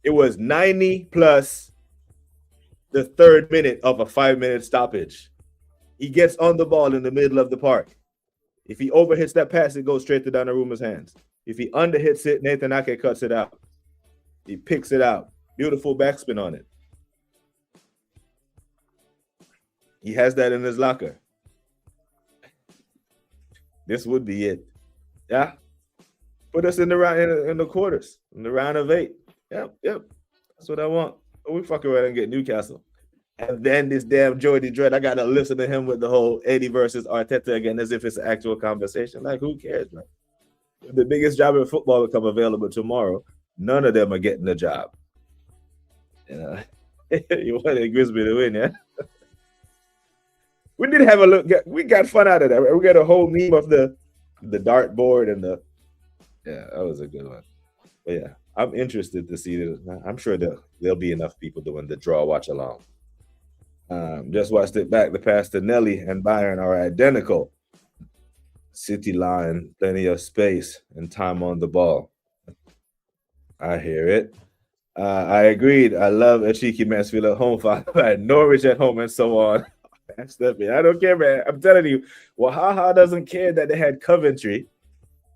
It was 90 plus the 3rd minute of a 5-minute stoppage. He gets on the ball in the middle of the park. If he overhits that pass, it goes straight to Donnarumma's hands. If he underhits it, Nathan Ake cuts it out. He picks it out. Beautiful backspin on it. He has that in his locker. This would be it. Yeah. Put us in the round in the quarters, in the round of 8. Yep. That's what I want. We fuck around and get Newcastle. And then this damn Jordy Dredd, I gotta listen to him with the whole Eddie versus Arteta again as if it's an actual conversation. Like, who cares, man? If the biggest job in football become available tomorrow, none of them are getting the job. You wanted Grimsby to win, yeah? We did have a look. We got fun out of that. We got a whole meme of the dartboard and the. Yeah, that was a good one. But yeah, I'm interested to see this. I'm sure there'll be enough people doing the draw watch along. Just watched it back. The pass to Nelly and Bayern are identical. City line, plenty of space and time on the ball. I hear it. I agreed. I love a cheeky Mansfield at home, Norwich at home, and so on. That's definitely. I don't care, man. I'm telling you, Wahaha doesn't care that they had Coventry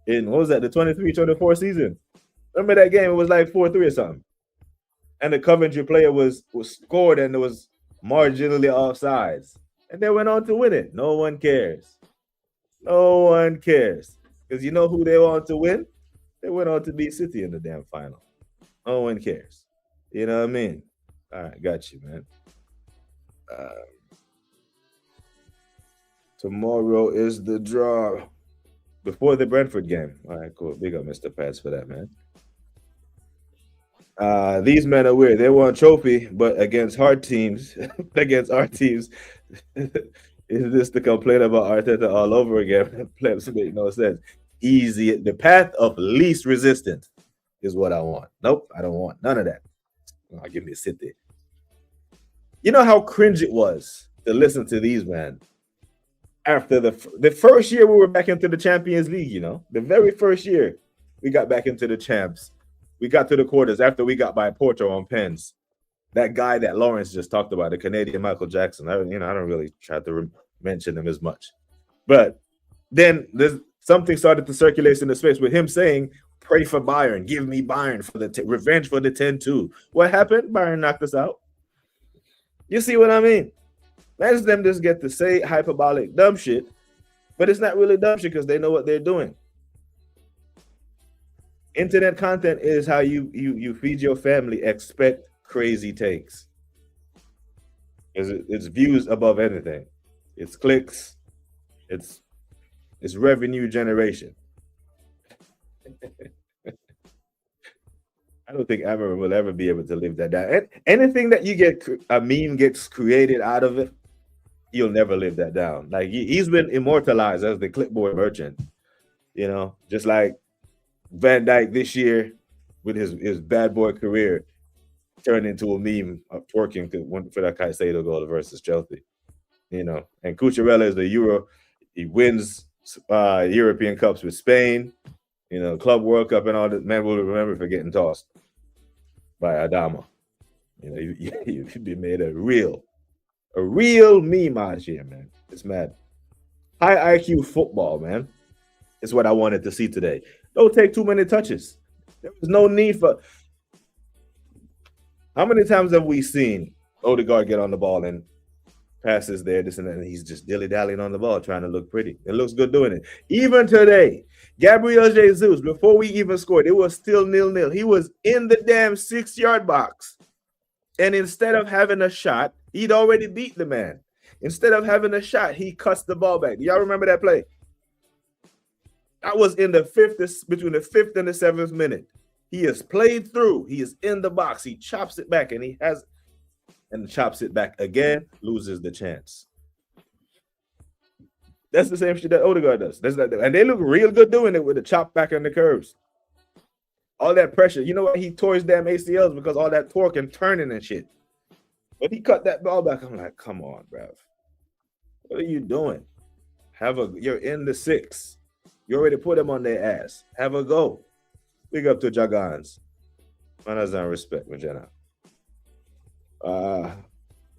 in, what was that, the 23-24 season? Remember that game? It was like 4-3 or something. And the Coventry player was scored and it was marginally offsides. And they went on to win it. No one cares. No one cares. Because you know who they want to win? They went on to beat City in the damn final. No one cares. You know what I mean? All right, got you, man. Tomorrow is the draw before the Brentford game. All right, cool. Big up Mr. Pats for that, man. These men are weird. They want trophy, but against hard teams, against our teams, is this to complain about Arteta all over again? Plebs make no sense. Easy. The path of least resistance is what I want. Nope, I don't want none of that. Oh, give me a sit there. You know how cringe it was to listen to these men after the first year we were back into the Champions League, you know, the very first year we got back into the champs. We got to the quarters after we got by Porto on pens. That guy that Lawrence just talked about, the Canadian Michael Jackson. I don't really try to mention him as much. But then there's something started to circulate in the space with him saying, pray for Bayern. Give me Bayern for the revenge for the 10-2. What happened? Bayern knocked us out. You see what I mean? Imagine them just get to say hyperbolic dumb shit, but it's not really dumb shit because they know what they're doing. Internet content is how you feed your family. Expect crazy takes. It's views above anything. It's clicks. It's revenue generation. I don't think Amber will ever be able to live that down. And anything that you get a meme gets created out of it, you'll never live that down. Like he's been immortalized as the clipboard merchant. You know, just like Van Dijk this year with his bad boy career turned into a meme of twerking for that Caicedo goal versus Chelsea. You know, and Cucurella is the Euro. He wins European Cups with Spain. You know, Club World Cup and all that. Man will remember for getting tossed by Adama. You know, you've been made a real meme out here, man. It's mad. High IQ football, man. Is what I wanted to see today. Don't take too many touches. There was no need for. How many times have we seen Odegaard get on the ball and passes there, this and that, and he's just dilly-dallying on the ball, trying to look pretty. It looks good doing it. Even today, Gabriel Jesus, before we even scored, it was still 0-0. He was in the damn 6-yard box. And instead of having a shot, he'd already beat the man. Instead of having a shot, he cuts the ball back. Y'all remember that play? That was in the between the 5th and the 7th minute. He is played through. He is in the box. He chops it back, and chops it back again, loses the chance. That's the same shit that Odegaard does. And they look real good doing it with the chop back and the curves. All that pressure. You know what? He tore his damn ACLs because all that torque and turning and shit. But he cut that ball back. I'm like, come on, bruv. What are you doing? You're in the 6. You already put them on their ass. Have a go. Big up to Jagans. Man has no respect, Magena.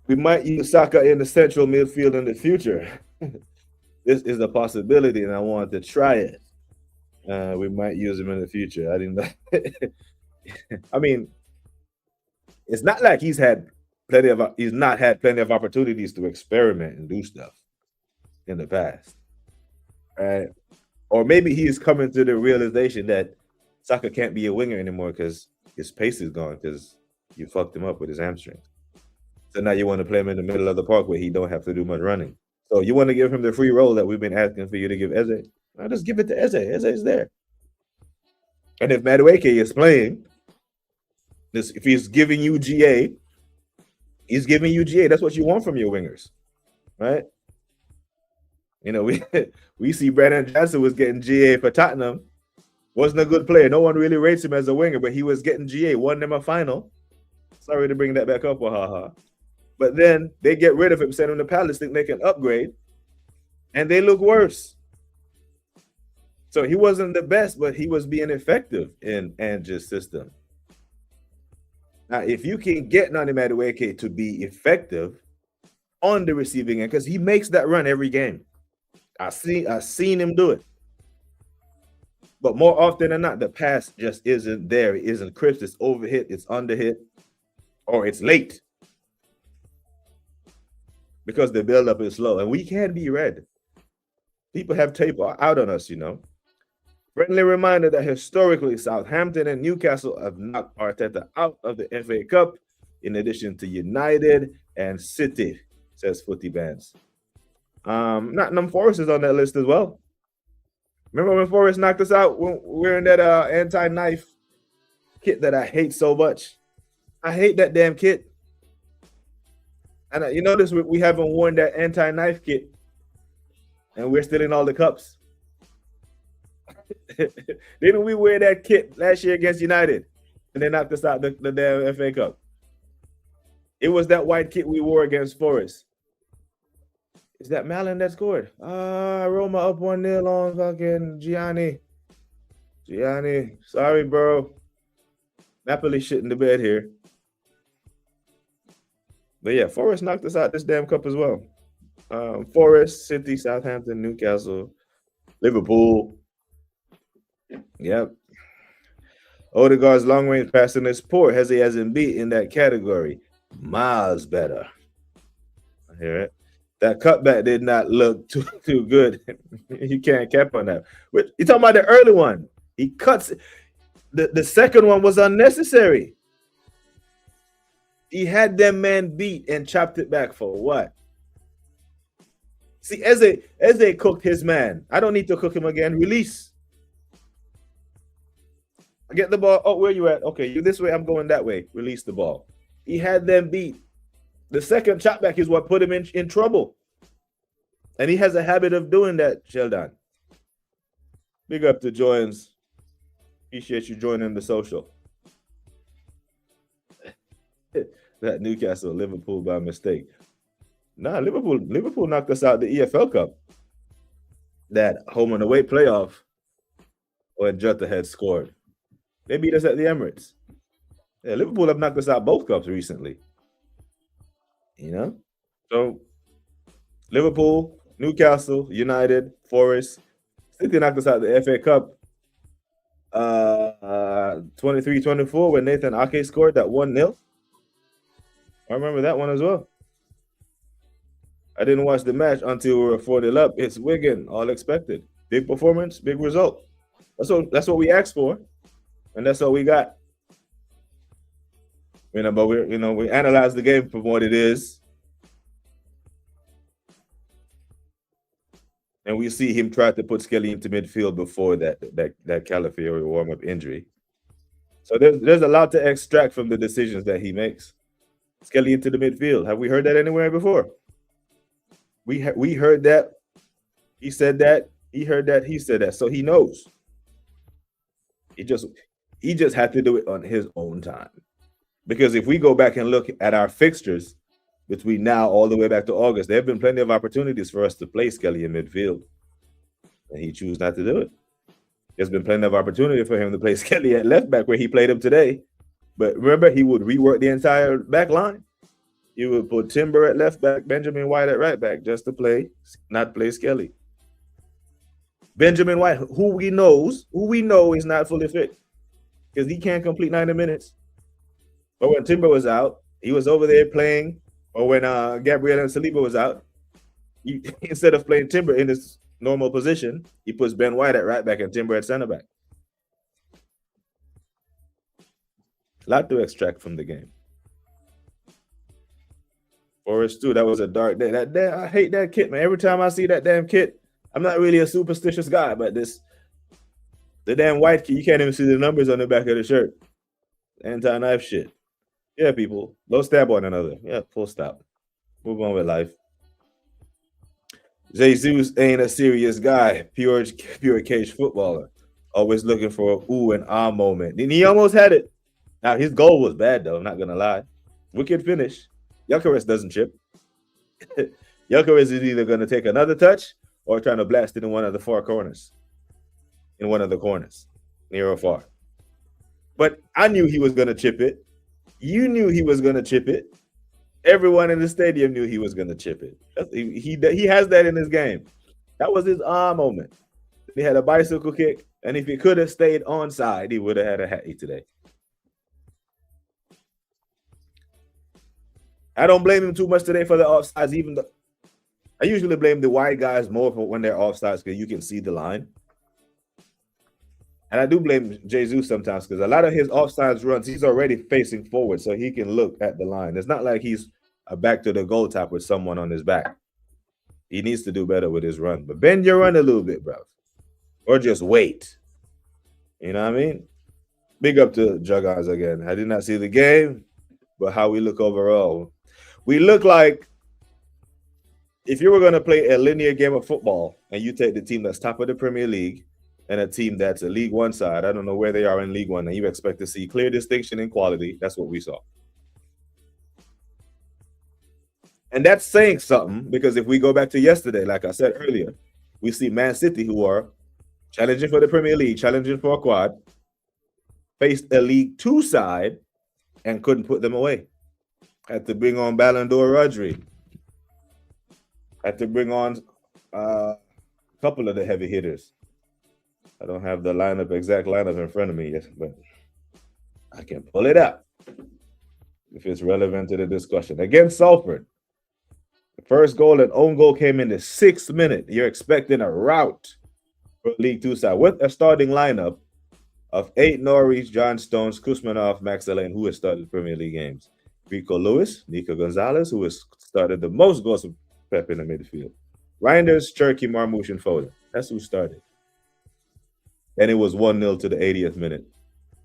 We might use Saka in the central midfield in the future. This is a possibility, and I want to try it. We might use him in the future. I didn't know. I mean, it's not like he's not had plenty of opportunities to experiment and do stuff in the past. Right? Or maybe he's coming to the realization that Saka can't be a winger anymore because his pace is gone because you fucked him up with his hamstrings. So now you want to play him in the middle of the park where he don't have to do much running. So you want to give him the free role that we've been asking for you to give Eze. Now just give it to Eze. Eze is there. And if Madueke is playing, if he's giving you GA, he's giving you GA. That's what you want from your wingers, right? You know, we see Brandon Johnson was getting GA for Tottenham. Wasn't a good player. No one really rates him as a winger, but he was getting GA. Won them a final. Sorry to bring that back up, Wahaha. But then they get rid of him, send him to Palace, think they can upgrade, and they look worse. So he wasn't the best, but he was being effective in Ange's system. Now, if you can get Nani Madueke to be effective on the receiving end, because he makes that run every game. I've seen him do it. But more often than not, the pass just isn't there. It isn't crisp. It's overhit, it's underhit, or it's late. Because the buildup is slow. And we can be read. People have tape out on us, you know. Friendly reminder that historically Southampton and Newcastle have knocked Arteta out of the FA Cup, in addition to United and City, says Footy Bands. Nottingham Forest is on that list as well. Remember when Forest knocked us out when wearing that anti-knife kit that I hate so much? I hate that damn kit. And you notice we haven't worn that anti-knife kit, and we're still in all the cups. Didn't we wear that kit last year against United, and they knocked us out the damn FA Cup? It was that white kit we wore against Forest. Is that Malin that scored? Roma up 1-0 on fucking Gianni. Sorry, bro. Napoli shit in the bed here. But yeah, Forest knocked us out this damn cup as well. Forest, City, Southampton, Newcastle, Liverpool. Yep. Odegaard's long-range passing is poor. He hasn't beat in that category. Miles better. I hear it. That cutback did not look too good. You can't cap on that. You're talking about the early one. He cuts. The second one was unnecessary. He had them man beat and chopped it back for what? See, Eze cooked his man. I don't need to cook him again. Release. I get the ball. Oh, where you at? Okay, you this way. I'm going that way. Release the ball. He had them beat. The second chop back is what put him in trouble. And he has a habit of doing that, Sheldon. Big up to Joins. Appreciate you joining the social. That Newcastle, Liverpool by mistake. Nah, Liverpool knocked us out the EFL Cup. That home and away playoff when Jota had scored. They beat us at the Emirates. Yeah, Liverpool have knocked us out both cups recently. You know? So Liverpool, Newcastle, United, Forest. City knocked us out the FA Cup 23-24 when Nathan Ake scored that 1-0. I remember that one as well. I didn't watch the match until we were 4-0 up. It's Wigan, all expected. Big performance, big result. That's what we asked for, and that's all we got. But we analyze the game for what it is, and we see him try to put Skelly into midfield before that Calafiori warm-up injury. So there's a lot to extract from the decisions that he makes. Skelly into the midfield. Have we heard that anywhere before? We heard that. He said that. He heard that. He said that. So he knows. He just had to do it on his own time. Because if we go back and look at our fixtures between now all the way back to August, there have been plenty of opportunities for us to play Skelly in midfield. And he chose not to do it. There's been plenty of opportunity for him to play Skelly at left back where he played him today. But remember, he would rework the entire back line. He would put Timber at left back, Benjamin White at right back, just to not play Skelly. Benjamin White, who we know is not fully fit because he can't complete 90 minutes. But when Timber was out, he was over there playing. Or when Gabriel and Saliba was out, instead of playing Timber in his normal position, he puts Ben White at right back and Timber at center back. A lot to extract from the game. Forest too, that was a dark day. I hate that kit, man. Every time I see that damn kit, I'm not really a superstitious guy, but the damn white kit, you can't even see the numbers on the back of the shirt. Anti-knife shit. Yeah, people, don't stab one another. Yeah, full stop. Move on with life. Jesus ain't a serious guy. Pure cage footballer. Always looking for a ooh and ah moment. And he almost had it. Now, his goal was bad, though. I'm not going to lie. Wicked finish. Gyökeres doesn't chip. Gyökeres is either going to take another touch or trying to blast it in one of the far corners. In one of the corners. Near or far. But I knew he was going to chip it. You knew he was going to chip it. Everyone in the stadium knew he was going to chip it. He has that in his game. That was his moment. He had a bicycle kick, and if he could have stayed onside, he would have had a hattie today. I don't blame him too much today for the offsides, even though I usually blame the wide guys more for when they're offsides because you can see the line. And I do blame Jesus sometimes because a lot of his offsides runs, he's already facing forward so he can look at the line. It's not like he's a back to the goal tap with someone on his back. He needs to do better with his run. But bend your run a little bit, bro. Or just wait. You know what I mean? Big up to Juggins again. I did not see the game, but how we look overall. We look like if you were going to play a linear game of football and you take the team that's top of the Premier League and a team that's a League One side, I don't know where they are in League One, and you expect to see clear distinction in quality, that's what we saw. And that's saying something because if we go back to yesterday, like I said earlier, we see Man City, who are challenging for the Premier League, challenging for a quad, faced a League Two side and couldn't put them away. Had to bring on Ballon d'Or Rodri. Had to bring on a couple of the heavy hitters. I don't have the exact lineup in front of me yet, but I can pull it up if it's relevant to the discussion. Against Salford, the first goal and own goal came in the 6th minute. You're expecting a rout for League Two side with a starting lineup of 8 Norwich, John Stones, Kusmanov, Max Elaine, who has started Premier League games. Rico Lewis, Nico Gonzalez, who has started the most goals of Pep in the midfield. Reinders, Cherky, Marmouche, and Foden. That's who started. And it was 1-0 to the 80th minute.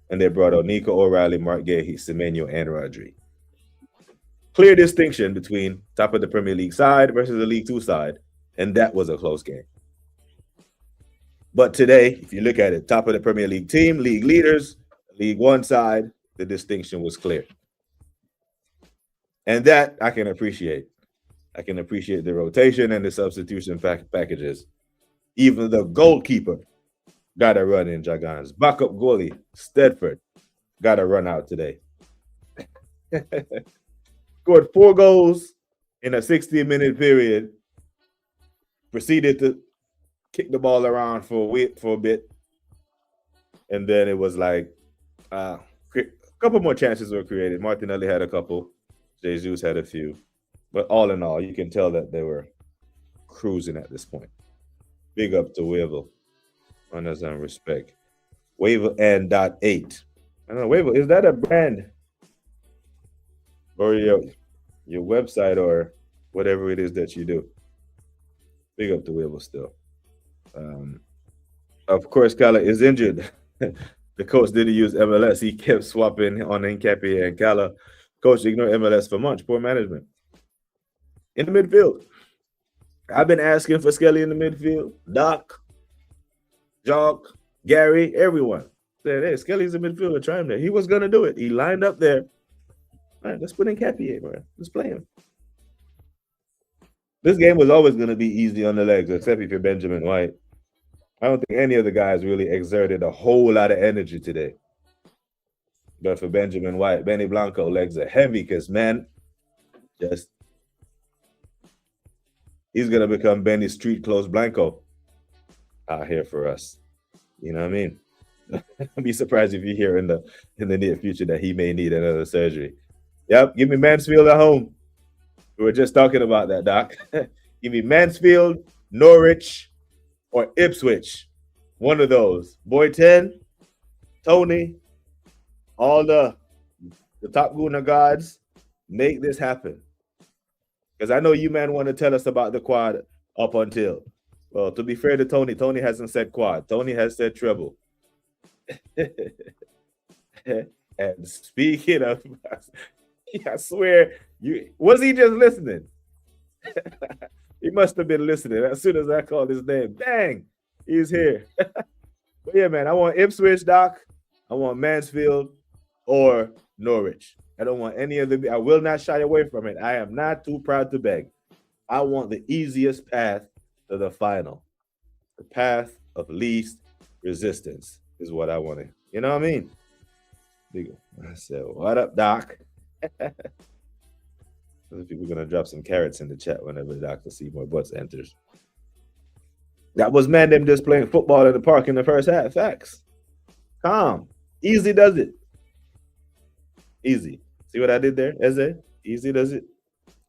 And they brought out Nico O'Reilly, Mark Gahey, Semenyo, and Rodri. Clear distinction between top of the Premier League side versus the League Two side. And that was a close game. But today, if you look at it, top of the Premier League team, league leaders, League One side, the distinction was clear. And that I can appreciate. I can appreciate the rotation and the substitution packages. Even the goalkeeper got a run in Juggins. Backup goalie, Stedford, got a run out today. Scored 4 goals in a 60-minute period. Proceeded to kick the ball around for a bit. And then it was like a couple more chances were created. Martinelli had a couple. Jesus had a few. But all in all, you can tell that they were cruising at this point. Big up to Wavel. Honors and respect. Wavel and .8. I don't know, Wavel, is that a brand? Or your website or whatever it is that you do? Big up to Wavel still. Of course, Kala is injured. The coach didn't use MLS. He kept swapping on Nketiah and Kala. Coach ignored MLS for months. Poor management. In the midfield, I've been asking for Skelly in the midfield. Doc, Jock, Gary, everyone said, "Hey, Skelly's in midfield. Try him there." He was gonna do it. He lined up there. All right, let's put in Nketiah, man. Let's play him. This game was always gonna be easy on the legs, except if you're Benjamin White. I don't think any of the guys really exerted a whole lot of energy today. But for Benjamin White, Benny Blanco, legs are heavy because, man, he's going to become Benny Street Clothes Blanco out here for us. You know what I mean? I'd be surprised if you hear in the near future that he may need another surgery. Yep, give me Mansfield at home. We were just talking about that, Doc. Give me Mansfield, Norwich, or Ipswich. One of those. Boy 10, Tony, all the top Guna gods, make this happen. Because I know you, man, want to tell us about the quad up until. Well, to be fair to Tony, Tony hasn't said quad. Tony has said treble. And speaking of, I swear, was he just listening? He must have been listening. As soon as I called his name, bang, he's here. But yeah, man, I want Ipswich, Doc. I want Mansfield or Norwich. I don't want any of them. I will not shy away from it. I am not too proud to beg. I want the easiest path to the final. The path of least resistance is what I wanted. You know what I mean? I said, what up, Doc? People are going to drop some carrots in the chat whenever Dr. Seymour Butts enters. That was man them just playing football in the park in the first half. Facts. Calm. Easy does it. Easy. See what I did there, Eze? Easy does it?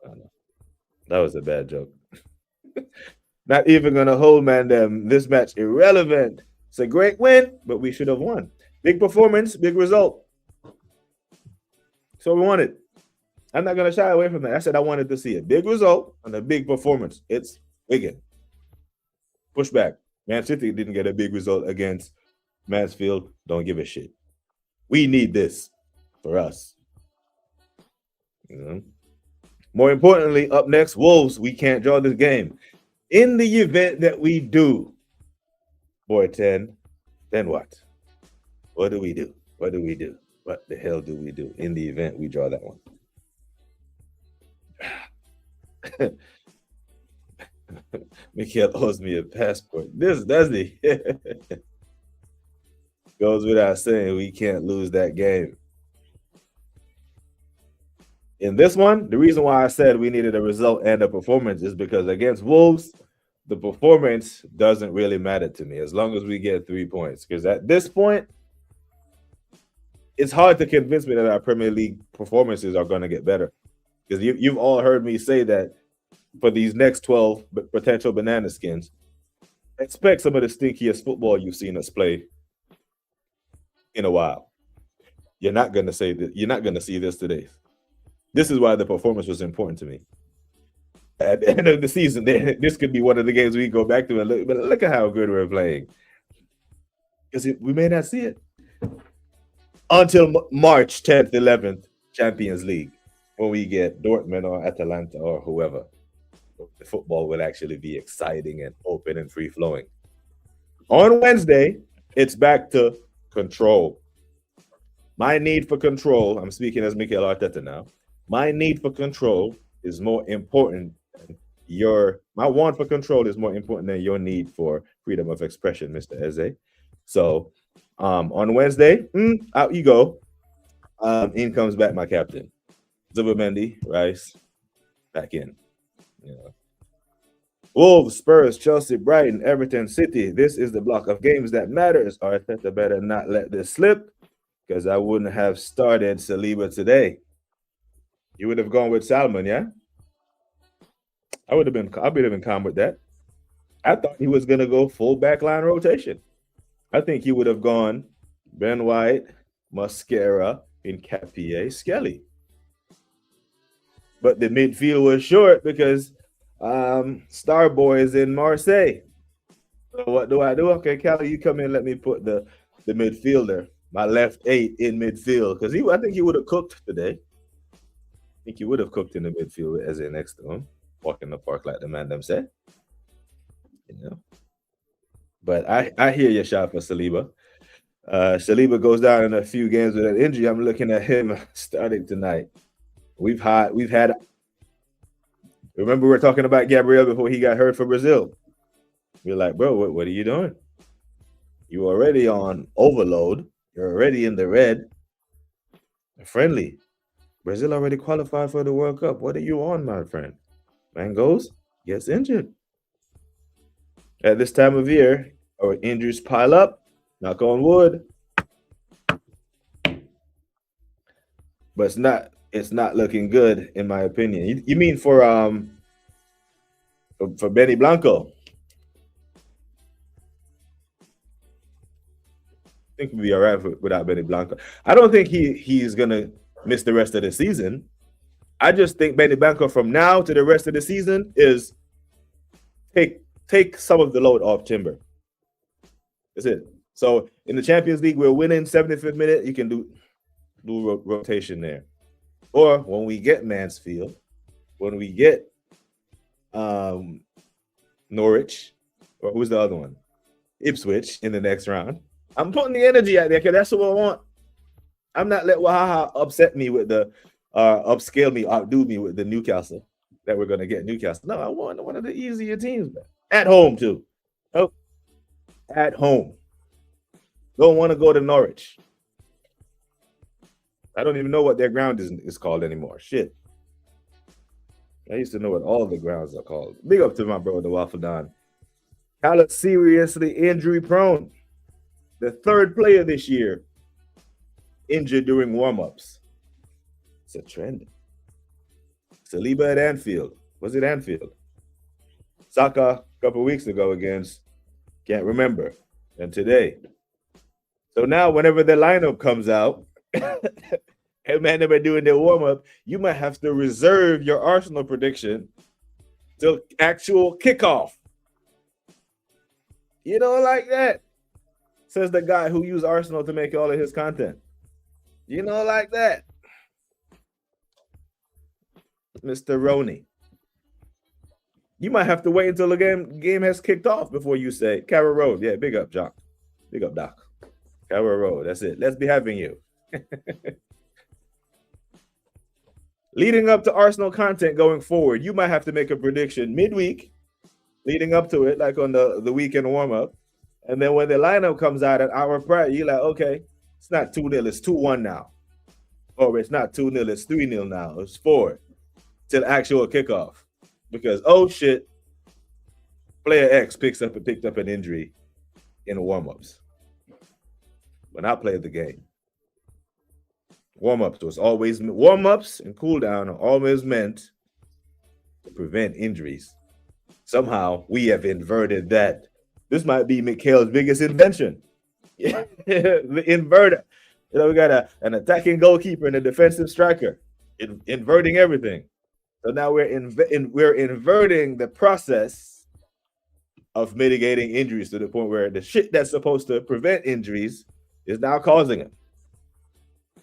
Oh, no. That was a bad joke. Not even going to hold man them. This match irrelevant. It's a great win, but we should have won. Big performance, big result. So we wanted. I'm not going to shy away from that. I said I wanted to see a big result and a big performance. It's Wigan. Pushback. Man City didn't get a big result against Mansfield. Don't give a shit. We need this for us. You know? More importantly, up next, Wolves. We can't draw this game. In the event that we do, boy 10, then what? What do we do? What do we do? What the hell do we do in the event we draw that one? Mikhail owes me a passport. This does he? Goes without saying, we can't lose that game. In this one, the reason why I said we needed a result and a performance is because against Wolves, the performance doesn't really matter to me as long as we get 3 points. Because at this point, it's hard to convince me that our Premier League performances are going to get better. Because you've all heard me say that for these next 12 potential banana skins, expect some of the stinkiest football you've seen us play in a while. You're not going to say that. You're not going to see this today. This is why the performance was important to me. At the end of the season, this could be one of the games we go back to and look. But look at how good we're playing. Because we may not see it until March 10th, 11th, Champions League, when we get Dortmund or Atalanta or whoever. The football will actually be exciting and open and free-flowing. On Wednesday, it's back to control. My need for control, I'm speaking as Mikel Arteta now, my need for control is more important than my want for control is more important than your need for freedom of expression, Mr. Eze. So on Wednesday, out you go. In comes back my captain. Zubimendi, Rice, back in. You know. Wolves, Spurs, Chelsea, Brighton, Everton, City. This is the block of games that matters. Arteta better not let this slip, because I wouldn't have started Saliba today. You would have gone with Salmon, yeah? I would have been calm with that. I thought he was going to go full backline rotation. I think he would have gone Ben White, Mascara, Nketiah, Skelly. But the midfield was short because Starboy is in Marseille. So what do I do? Okay, Callie, you come in. Let me put the midfielder, my left 8 in midfield, because I think he would have cooked today. I think he would have cooked in the midfield as in next to him, walking the park like the man them said. You know. But I hear your shot for Saliba. Saliba goes down in a few games with an injury. I'm looking at him starting tonight. We've had. Remember, we were talking about Gabriel before he got hurt for Brazil. We're like, bro, what are you doing? You're already on overload. You're already in the red. Friendly. Brazil already qualified for the World Cup. What are you on, my friend? Man goes, gets injured. At this time of year, our injuries pile up. Knock on wood. But it's not looking good, in my opinion. You mean for Benny Blanco? I think we'll be all right without Benny Blanco. I don't think he's gonna miss the rest of the season. I just think Benny Blanco from now to the rest of the season is take some of the load off Timber. That's it. So in the Champions League, we're winning 75th minute. You can do rotation there. Or when we get Mansfield, when we get Norwich, or who's the other one? Ipswich in the next round. I'm putting the energy out there because that's what I want. I'm not let Wahaha upset me with the upscale me, outdo me with the Newcastle that we're going to get Newcastle. No, I want one of the easier teams, man. At home too. Oh, at home. Don't want to go to Norwich. I don't even know what their ground is called anymore. Shit. I used to know what all the grounds are called. Big up to my bro, the Waffle Don. Callum seriously injury prone. The third player this year injured during warm-ups. It's a trend. Saliba at Anfield. Was it Anfield? Saka a couple weeks ago against, can't remember. and today. So now, whenever the lineup comes out, and man, they're doing their warm up, you might have to reserve your Arsenal prediction till actual kickoff. You don't like that, says the guy who used Arsenal to make all of his content. You don't like that, Mr. Roney. You might have to wait until the game has kicked off before you say Carroll Road. Yeah, big up, Jock. Big up, Doc. Carroll Road. That's it. Let's be having you. Leading up to Arsenal content going forward, you might have to make a prediction midweek, leading up to it, like on the weekend warm-up. And then when the lineup comes out an hour prior, you're like, okay, it's not 2-0, it's 2-1 now. Or it's not 2-0, it's 3-0 now. It's 4 till actual kickoff. Because, oh shit, player X picked up an injury in warm-ups. When I played the game. Warm-ups and cool-down are always meant to prevent injuries. Somehow we have inverted that. This might be Mikhail's biggest invention. Yeah, the inverter. You know, we got an attacking goalkeeper and a defensive striker, inverting everything. So now we're inverting the process of mitigating injuries to the point where the shit that's supposed to prevent injuries is now causing it.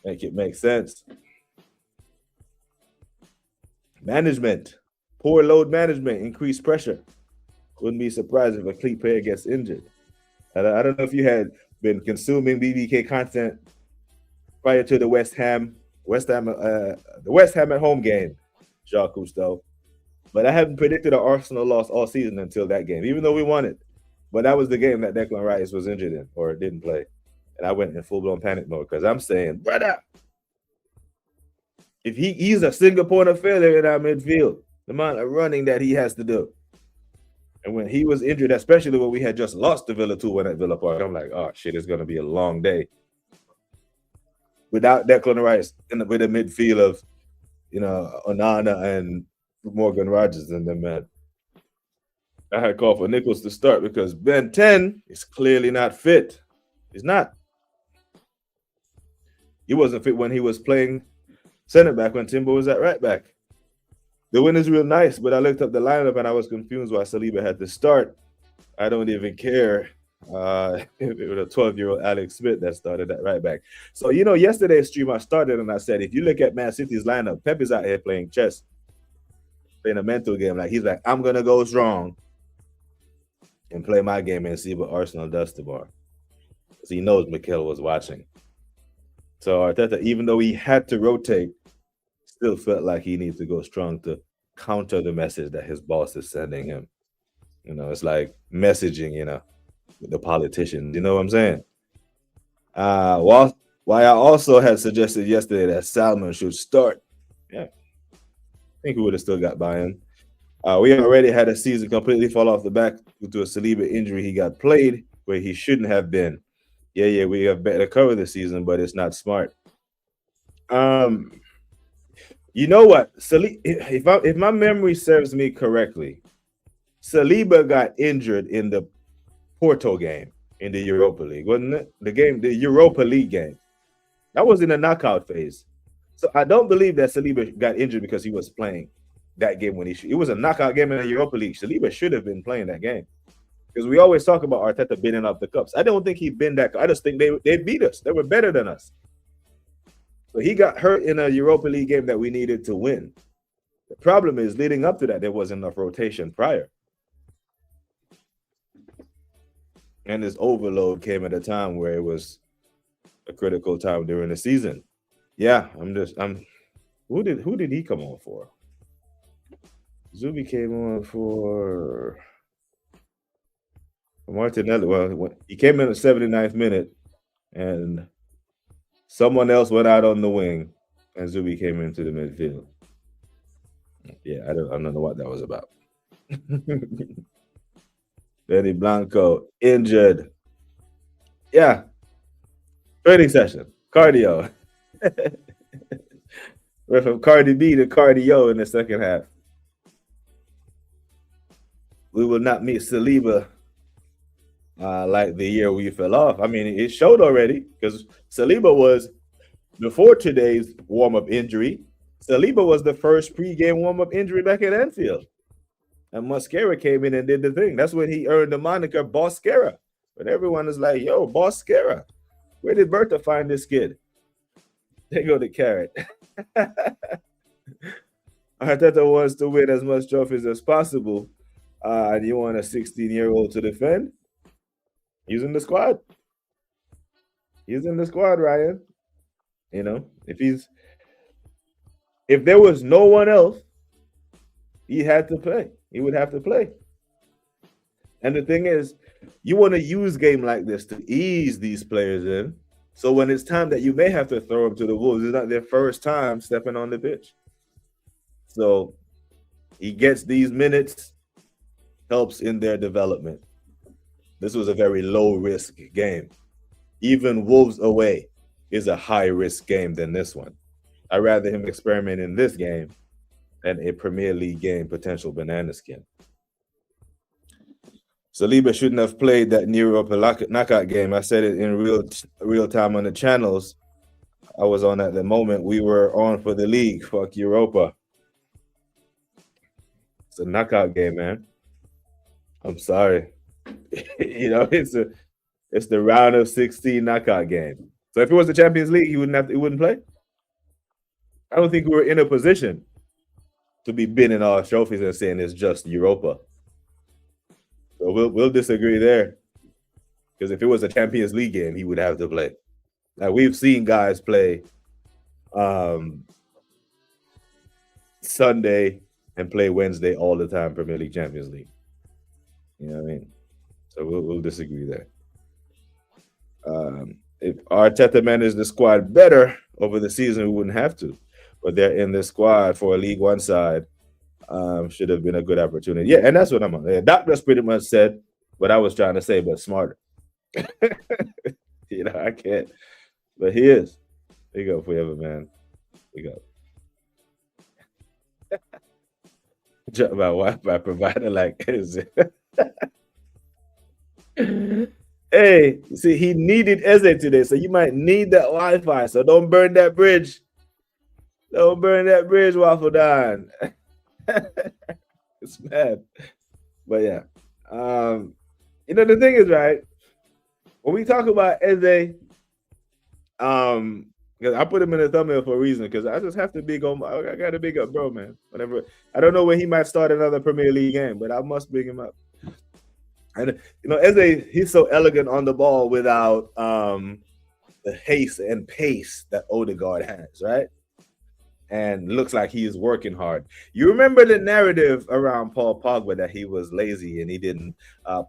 Make it make sense. Management, poor load management, increased pressure. Wouldn't be surprised if a key player gets injured. I don't know if you had been consuming BBK content prior to the West Ham at home game, Jacques Cousteau. But I haven't predicted an Arsenal loss all season until that game, even though we won it. But that was the game that Declan Rice was injured in or didn't play. And I went in full-blown panic mode because I'm saying, brother, if he's a single point of failure in our midfield, the amount of running that he has to do. And when he was injured, especially when we had just lost to Villa 2-1 at Villa Park, I'm like, oh, shit, it's going to be a long day. Without Declan Rice with a midfield of, Onana and Morgan Rogers and them, man. I had called for Nichols to start because Ben 10 is clearly not fit. He's not. He wasn't fit when he was playing center back when Timber was at right back. The win is real nice, but I looked up the lineup and I was confused why Saliba had to start. I don't even care if it was a 12-year-old Alex Smith that started at right back. So, yesterday's stream I started and I said, if you look at Man City's lineup, Pep is out here playing chess, playing a mental game. Like, he's like, I'm going to go strong and play my game and see what Arsenal does tomorrow. Because he knows Mikel was watching. So Arteta, even though he had to rotate, still felt like he needs to go strong to counter the message that his boss is sending him. It's like messaging, with the politicians. You know what I'm saying? Why I also had suggested yesterday that Salmon should start. Yeah. I think we would have still got buy-in. We already had a season completely fall off the back due to a Saliba injury. He got played where he shouldn't have been. Yeah, we have better cover this season, but it's not smart. You know what? If my memory serves me correctly, Saliba got injured in the Porto game in the Europa League, wasn't it? The Europa League game. That was in the knockout phase. So I don't believe that Saliba got injured because he was playing that game when it was a knockout game in the Europa League. Saliba should have been playing that game. Because we always talk about Arteta binning up the cups. I don't think he'd been that. I just think they beat us. They were better than us. So he got hurt in a Europa League game that we needed to win. The problem is, leading up to that, there wasn't enough rotation prior. And this overload came at a time where it was a critical time during the season. Yeah, who did he come on for? Zubi came on for Martinelli. Well, he came in at 79th minute, and someone else went out on the wing, and Zubi came into the midfield. Yeah, I don't know what that was about. Benny Blanco injured. Yeah. Training session. Cardio. We're from Cardi B to cardio in the second half. We will not meet Saliba like the year we fell off. I mean, it showed already because Saliba was before today's warm-up injury. Saliba was the first pre-game warm-up injury back at Anfield. And Mascara came in and did the thing. That's when he earned the moniker Boscara. But everyone is like, yo, Boscara. Where did Bertha find this kid? They go to Carrot. Arteta wants to win as much trophies as possible. And you want a 16-year-old to defend? He's in the squad. He's in the squad, Ryan. You know, if there was no one else, he had to play. He would have to play. And the thing is, you want to use game like this to ease these players in. So when it's time that you may have to throw them to the wolves, it's not their first time stepping on the pitch. So he gets these minutes, helps in their development. This was a very low-risk game. Even Wolves away is a high-risk game than this one. I'd rather him experiment in this game than a Premier League game potential banana skin. Saliba shouldn't have played that Europa knockout game. I said it in real time on the channels. I was on at the moment. We were on for the league. Fuck Europa. It's a knockout game, man. I'm sorry. You know, it's the round of 16 knockout game. So if it was the Champions League, he wouldn't play. I don't think we were in a position to be bidding our trophies and saying it's just Europa. So we'll disagree there. Because if it was a Champions League game, he would have to play. Now we've seen guys play Sunday and play Wednesday all the time, Premier League, Champions League. You know what I mean? So we'll disagree there. If Arteta managed the squad better over the season, we wouldn't have to. But they're in the squad for a League One side. Should have been a good opportunity. Yeah, and that's what I'm on. Yeah, Doc just pretty much said what I was trying to say, but smarter. You know, I can't. But he is. There you go, forever, man. There you go. Jump my Wi-Fi provider like is it? Hey, see, he needed Eze today, so you might need that Wi-Fi. So don't burn that bridge. Don't burn that bridge, Waffle Don. It's mad. But yeah. You know, the thing is, right, when we talk about Eze, because I put him in the thumbnail for a reason, because I just have to big on. I got to big up, bro, man. Whenever I don't know when he might start another Premier League game, but I must big him up. And you know, Eze, he's so elegant on the ball without the haste and pace that Odegaard has, right? And looks like he is working hard. You remember the narrative around Paul Pogba that he was lazy and he didn't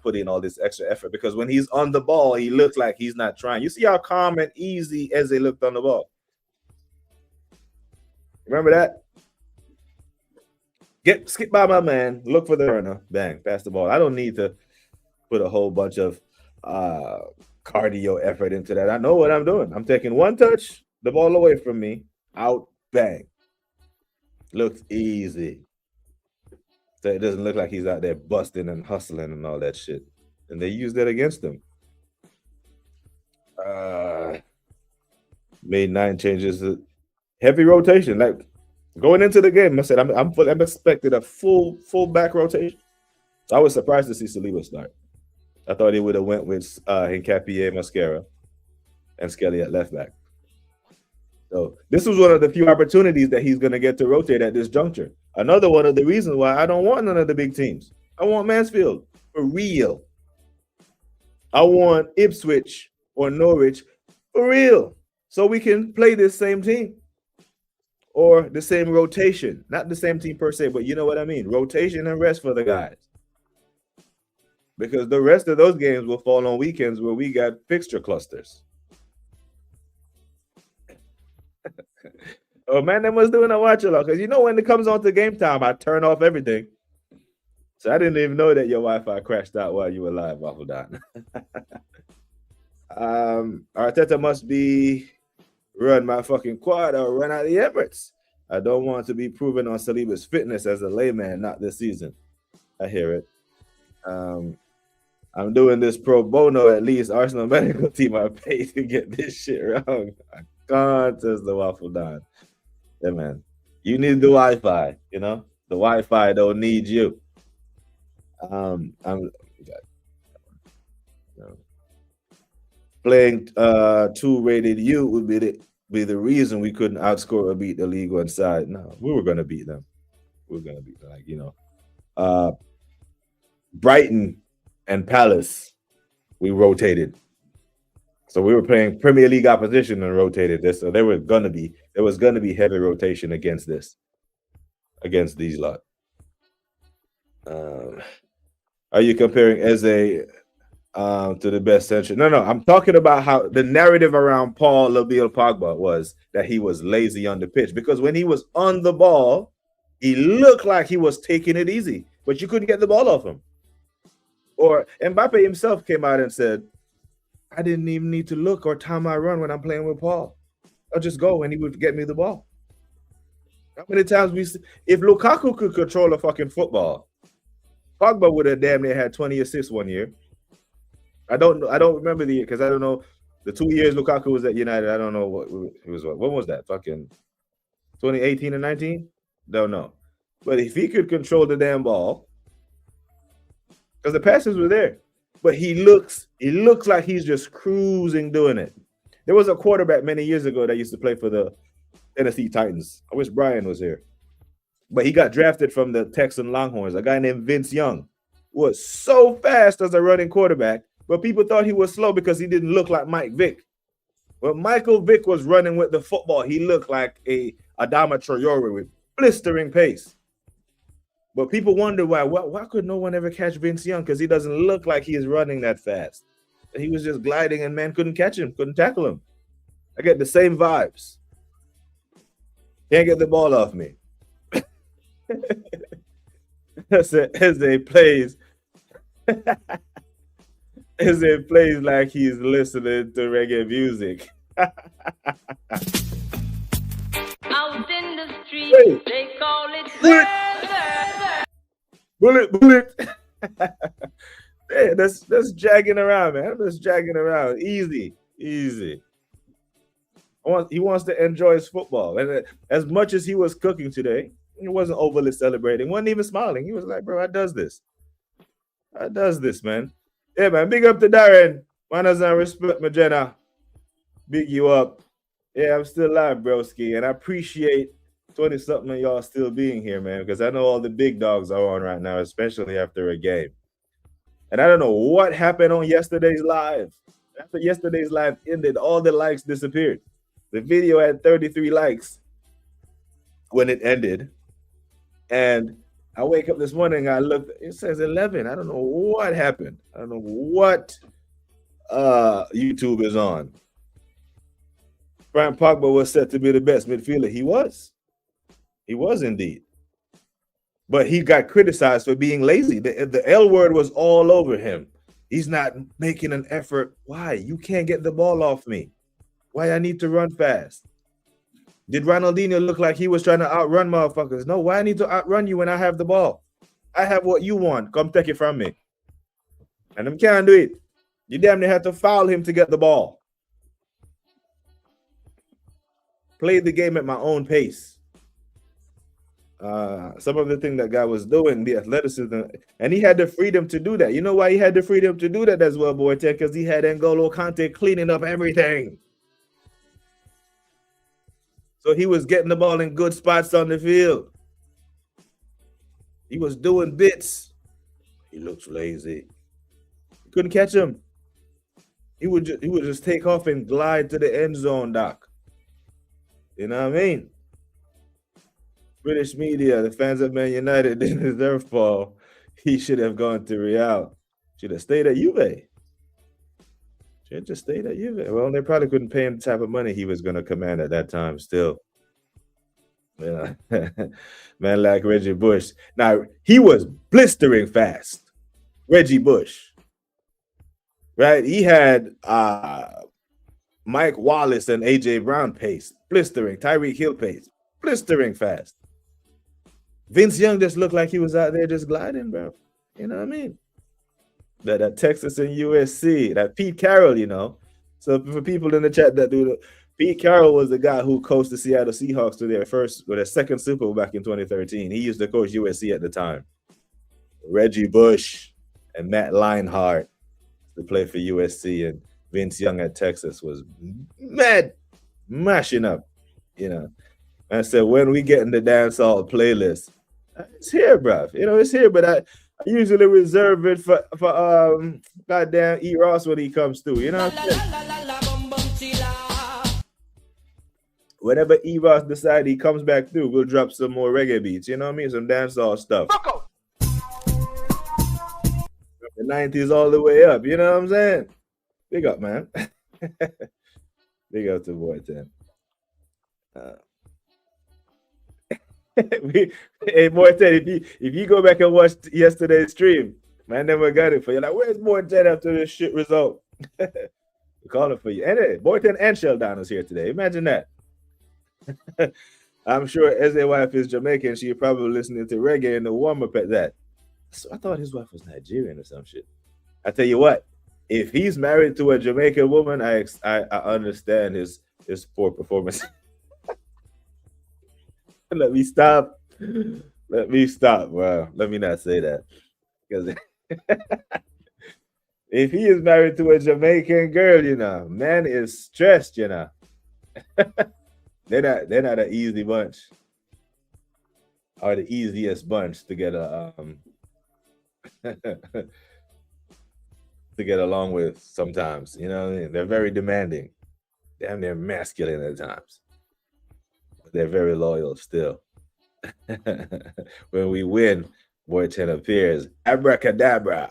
put in all this extra effort, because when he's on the ball, he looks like he's not trying. You see how calm and easy Eze looked on the ball. Remember that? Skip by my man, look for the runner, bang, pass the ball. I don't need to put a whole bunch of cardio effort into that. I know what I'm doing. I'm taking one touch, the ball away from me, out, bang. Looks easy. So it doesn't look like he's out there busting and hustling and all that shit. And they use that against him. Made 9 changes. Heavy rotation. Like going into the game, I said I'm expected a full back rotation. So I was surprised to see Saliba start. I thought he would have went with Hincapié, Mascara, and Skelly at left back. So this was one of the few opportunities that he's going to get to rotate at this juncture. Another one of the reasons why I don't want none of the big teams. I want Mansfield for real. I want Ipswich or Norwich for real, so we can play this same team or the same rotation. Not the same team per se, but you know what I mean. Rotation and rest for the guys. Because the rest of those games will fall on weekends where we got fixture clusters. Oh man, they must doing a watch along, because you know when it comes on to game time, I turn off everything. So I didn't even know that your Wi-Fi crashed out while you were live, Waffle Don. Arteta must be run my fucking quad or run out of the Emirates. I don't want to be proven on Saliba's fitness as a layman, not this season. I hear it. I'm doing this pro bono. At least Arsenal medical team I paid to get this shit wrong. I can't test the waffle down. Yeah, man. You need the Wi-Fi. You know, the Wi-Fi don't need you. I'm playing 2 rated U would be the reason we couldn't outscore or beat the League One side. No, we were gonna beat them. We were gonna beat them. Like, you know, Brighton and Palace, we rotated. So we were playing Premier League opposition and rotated this. So there was gonna be heavy rotation against these lot. Are you comparing Eze to the best century? No. I'm talking about how the narrative around Paul Labile Pogba was that he was lazy on the pitch, because when he was on the ball, he looked like he was taking it easy, but you couldn't get the ball off him. Or Mbappe himself came out and said, I didn't even need to look or time my run when I'm playing with Paul. I'll just go and he would get me the ball. How many times if Lukaku could control a fucking football, Pogba would have damn near had 20 assists one year. I don't remember the year, because I don't know the 2 years Lukaku was at United. I don't know what it was. When was that? Fucking 2018 and 19? Don't know. But if he could control the damn ball, because the passes were there, but he looks like he's just cruising doing it. There was a quarterback many years ago that used to play for the Tennessee Titans. I wish Brian was here. But he got drafted from the Texan Longhorns. A guy named Vince Young was so fast as a running quarterback, but people thought he was slow because he didn't look like Mike Vick. When Michael Vick was running with the football, he looked like a Adama Traore with blistering pace. But people wonder why could no one ever catch Vince Young? Because he doesn't look like he is running that fast. He was just gliding and man couldn't catch him, couldn't tackle him. I get the same vibes. Can't get the ball off me. As they plays like he's listening to reggae music. Out in the street, hey. They call it bullet. Hey, that's jagging around, man. That's jagging around. Easy. He wants to enjoy his football. And as much as he was cooking today, he wasn't overly celebrating. Wasn't even smiling. He was like, bro, I does this, man. Yeah, man. Big up to Darren. Manners and respect, Magena. Big you up. Yeah, I'm still live, broski. And I appreciate 20-something of y'all still being here, man, because I know all the big dogs are on right now, especially after a game. And I don't know what happened on yesterday's live. After yesterday's live ended, all the likes disappeared. The video had 33 likes when it ended. And I wake up this morning, I looked, it says 11. I don't know what happened. I don't know what YouTube is on. Frank Pogba was set to be the best midfielder. He was. He was indeed. But he got criticized for being lazy. The L word was all over him. He's not making an effort. Why? You can't get the ball off me. Why I need to run fast? Did Ronaldinho look like he was trying to outrun motherfuckers? No, why I need to outrun you when I have the ball? I have what you want. Come take it from me. And them can't do it. You damn near had to foul him to get the ball. Played the game at my own pace. Some of the thing that guy was doing, the athleticism, and he had the freedom to do that. You know why he had the freedom to do that as well, boy? Because he had N'Golo Kante cleaning up everything. So he was getting the ball in good spots on the field. He was doing bits. He looks lazy. Couldn't catch him. He would just take off and glide to the end zone, Doc. You know what I mean? British media, the fans of Man United didn't deserve Paul. He should have gone to Real. Should have stayed at Juve. Should have just stayed at Juve. Well, they probably couldn't pay him the type of money he was going to command at that time still. Yeah. Man like Reggie Bush. Now, he was blistering fast. Reggie Bush. Right? He had Mike Wallace and A.J. Brown pace. Blistering. Tyreek Hill pace. Blistering fast. Vince Young just looked like he was out there just gliding, bro. You know what I mean? that Texas and USC, that Pete Carroll, you know. So for people in the chat that do the Pete Carroll was the guy who coached the Seattle Seahawks to their second Super Bowl back in 2013. He used to coach USC at the time. Reggie Bush and Matt Leinart to play for USC, and Vince Young at Texas was mashing up, you know. And I said, when we get in the dancehall playlist, it's here, bruv. You know, it's here, but I usually reserve it for goddamn E. Ross when he comes through. You know what I'm saying? Whenever E. Ross decides he comes back through, we'll drop some more reggae beats. You know what I mean? Some dancehall stuff. The 90s all the way up. You know what I'm saying? Big up, man. Big up to boy 10. Hey, boy 10, if you go back and watch yesterday's stream, man, never got it for you. Like, where's boy 10 after this shit result? We're calling for you. And hey, boy 10 and Sheldon is here today. Imagine that. I'm sure as their wife is Jamaican, she's probably listening to reggae in the warm-up at that. So I thought his wife was Nigerian or some shit. I tell you what, if he's married to a Jamaican woman, I understand his poor performance. Let me stop. Let me stop. Wow. Let me not say that. Because if he is married to a Jamaican girl, you know, man is stressed, you know. They're not an easy bunch. Or the easiest bunch to get to get along with sometimes. You know what I mean? They're very demanding. Damn, they're masculine at times. But they're very loyal still. When we win, boy 10 appears. Abracadabra.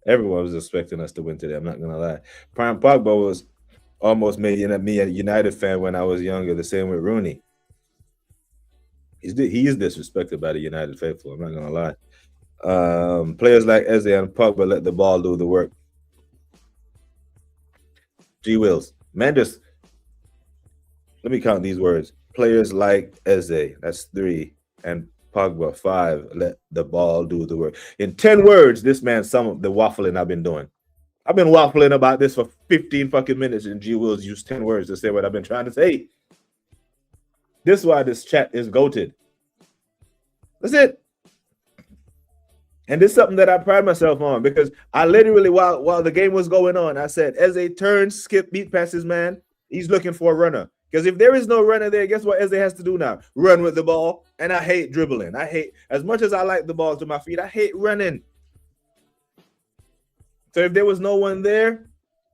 Everyone was expecting us to win today. I'm not gonna lie. Prime Pogba was almost made me a United fan when I was younger. The same with Rooney. He is disrespected by the United faithful. I'm not gonna lie. Players like Eze and Pogba let the ball do the work. G Wills, man, just let me count these words. Players like Eze, that's 3, and Pogba 5. Let the ball do the work. In 10 words, this man summed the waffling I've been doing. I've been waffling about this for 15 fucking minutes, and G Wills used 10 words to say what I've been trying to say. This is why this chat is goated. That's it. And this is something that I pride myself on, because I literally, while the game was going on, I said, Eze turns, skip, beat past his man. He's looking for a runner. Because if there is no runner there, guess what Eze has to do now? Run with the ball. And I hate dribbling. I hate, as much as I like the ball to my feet, I hate running. So if there was no one there,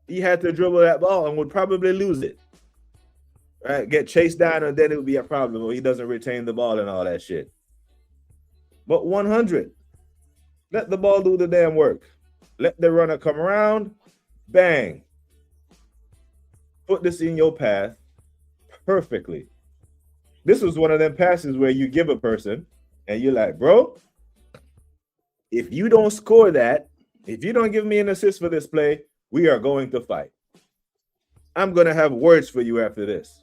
he had to dribble that ball and would probably lose it. Right? Get chased down, and then it would be a problem when he doesn't retain the ball and all that shit. But 100. Let the ball do the damn work. Let the runner come around. Bang. Put this in your path perfectly. This was one of them passes where you give a person and you're like, bro, if you don't score that, if you don't give me an assist for this play, we are going to fight. I'm going to have words for you after this.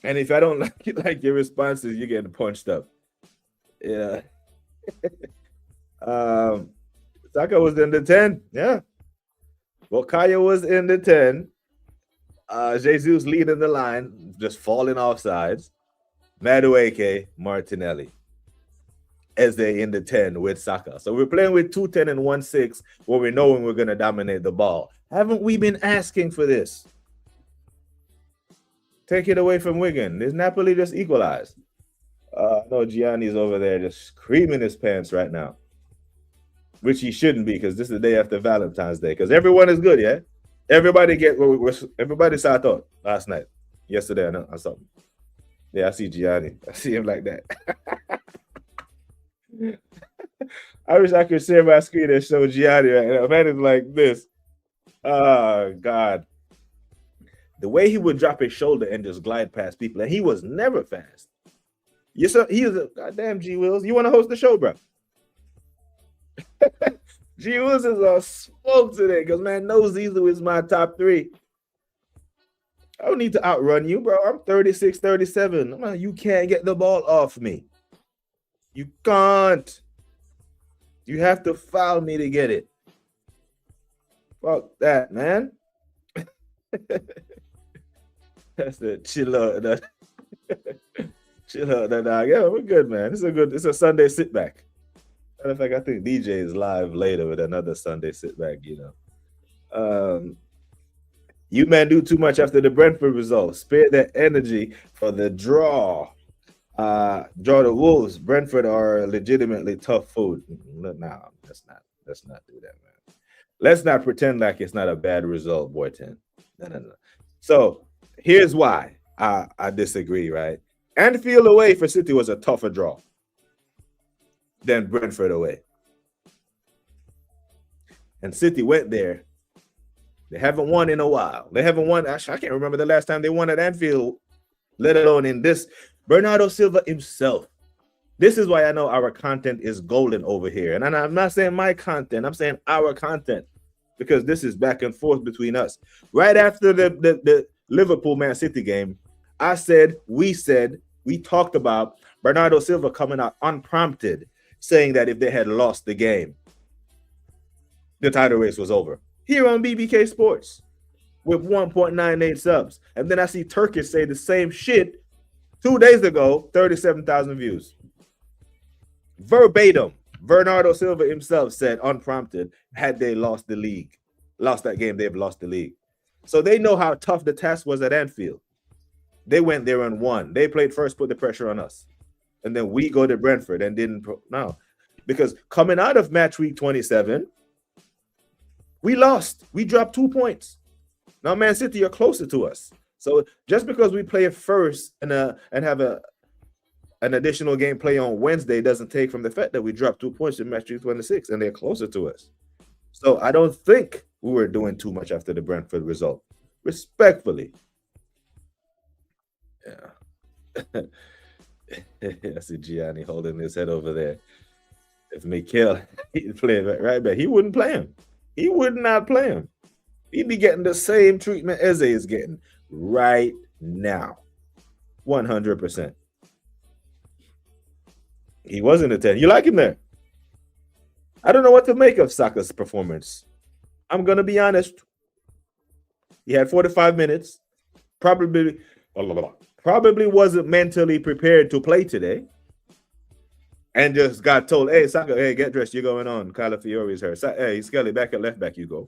And if I don't like your responses, you're getting punched up. Yeah. Saka was in the 10. Yeah. Kaya was in the 10. Jesus leading the line, just falling off sides. Madueke, Martinelli. Eze in the 10 with Saka. So we're playing with 2-10 and 1-6 where we're knowing we're going to dominate the ball. Haven't we been asking for this? Take it away from Wigan. Is Napoli just equalized? No, Gianni's over there just screaming his pants right now. Which he shouldn't be, because this is the day after Valentine's Day. Because everyone is good, yeah? Everybody saw thought last night. Yesterday, I saw him. Yeah, I see Gianni. I see him like that. I wish I could share my screen and show Gianni right now. Man is like this. Oh, God. The way he would drop his shoulder and just glide past people, and he was never fast. Yes, sir. He was a goddamn G Wills. You want to host the show, bro? G Wills is a smoke today, because man knows Zizou is my top 3. I don't need to outrun you, bro. I'm 36, 37. You can't get the ball off me. You can't. You have to foul me to get it. Fuck that, man. That's the chill out. Chill out, dog. Yeah, we're good, man. It's a Sunday sit back. Matter of fact, I think DJ is live later with another Sunday sit back, You man do too much after the Brentford result. Spare that energy for the draw. Draw the Wolves. Brentford are legitimately tough food. No, let's not do that, man. Let's not pretend like it's not a bad result, boy. 10. No. So here's why I disagree, right? Anfield away for City was a tougher draw than Brentford away. And City went there. They haven't won in a while. They haven't won. Actually, I can't remember the last time they won at Anfield, let alone in this. Bernardo Silva himself. This is why I know our content is golden over here. And I'm not saying my content. I'm saying our content, because this is back and forth between us. Right after the Liverpool-Man City game, we talked about Bernardo Silva coming out unprompted, saying that if they had lost the game, the title race was over. Here on BBK Sports with 1.98 subs. And then I see Turkish say the same shit 2 days ago, 37,000 views. Verbatim, Bernardo Silva himself said unprompted, had they lost that game, they've lost the league. So they know how tough the task was at Anfield. They went there and won. They played first, put the pressure on us. And then we go to Brentford and didn't. No. Because coming out of match week 27, we lost. We dropped 2 points. Now, Man City are closer to us. So just because we play it first and have an additional game play on Wednesday doesn't take from the fact that we dropped 2 points in match week 26 and they're closer to us. So I don't think we were doing too much after the Brentford result. Respectfully. Yeah. I see Gianni holding his head over there. If Mikel he'd play right back, he wouldn't play him. He would not play him. He'd be getting the same treatment Eze is getting right now. 100%. He wasn't a 10. You like him there? I don't know what to make of Saka's performance. I'm going to be honest. He had 45 minutes. Probably wasn't mentally prepared to play today. And just got told, hey, Saka, hey, get dressed. You're going on. Calafiori's hurt. Hey, Skelly, back at left back you go.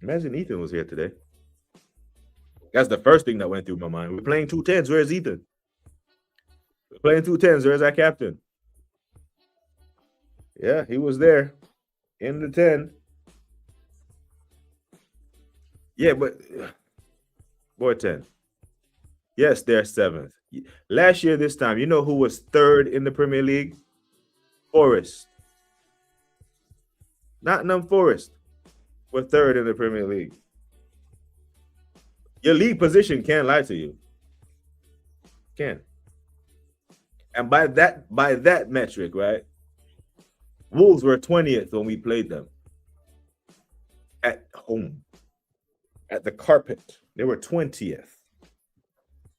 Imagine Ethan was here today. That's the first thing that went through my mind. We're playing 2 10s. Where's Ethan? We're playing 2 10s. Where's our captain? Yeah, he was there in the 10. Yeah, but boy, 10. Yes, they're 7th. Last year, this time, you know who was 3rd in the Premier League? Forest. Nottingham Forest were 3rd in the Premier League. Your league position can't lie to you. Can. And by that metric, right? Wolves were 20th when we played them. At home. At the carpet. They were 20th.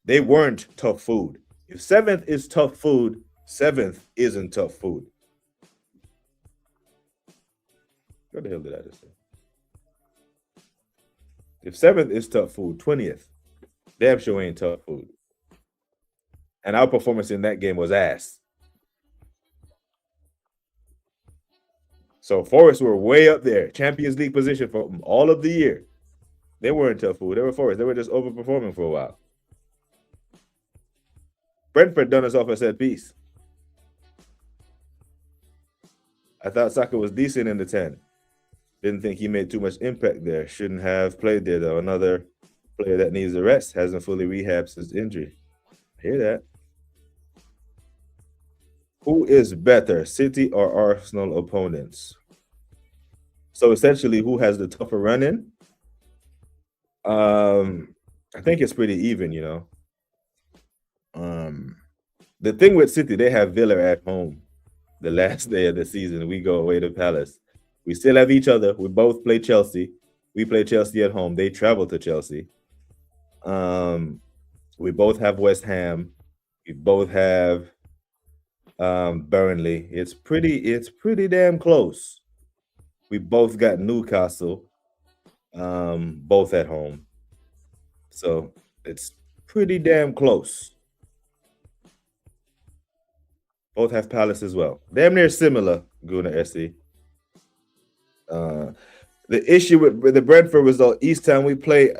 They weren't tough food. If 7th is tough food, 7th isn't tough food. What the hell did I just say? If 7th is tough food, 20th, damn sure ain't tough food. And our performance in that game was ass. So Forest were way up there. Champions League position for all of the year. They weren't tough food. They were Forest. They were just overperforming for a while. Brentford done us off a set piece. I thought Saka was decent in the 10. Didn't think he made too much impact there. Shouldn't have played there, though. Another player that needs a rest. Hasn't fully rehabbed since injury. I hear that. Who is better, City or Arsenal opponents? So essentially, who has the tougher run-in? I think it's pretty even, you know. The thing with City, they have Villa at home. The last day of the season, we go away to Palace. We still have each other. We both play Chelsea. We play Chelsea at home. They travel to Chelsea. We both have West Ham. We both have Burnley. It's pretty damn close. We both got Newcastle, both at home. So it's pretty damn close. Both have Palace as well. Damn near similar, Guna SE. The issue with the Brentford result, each time we play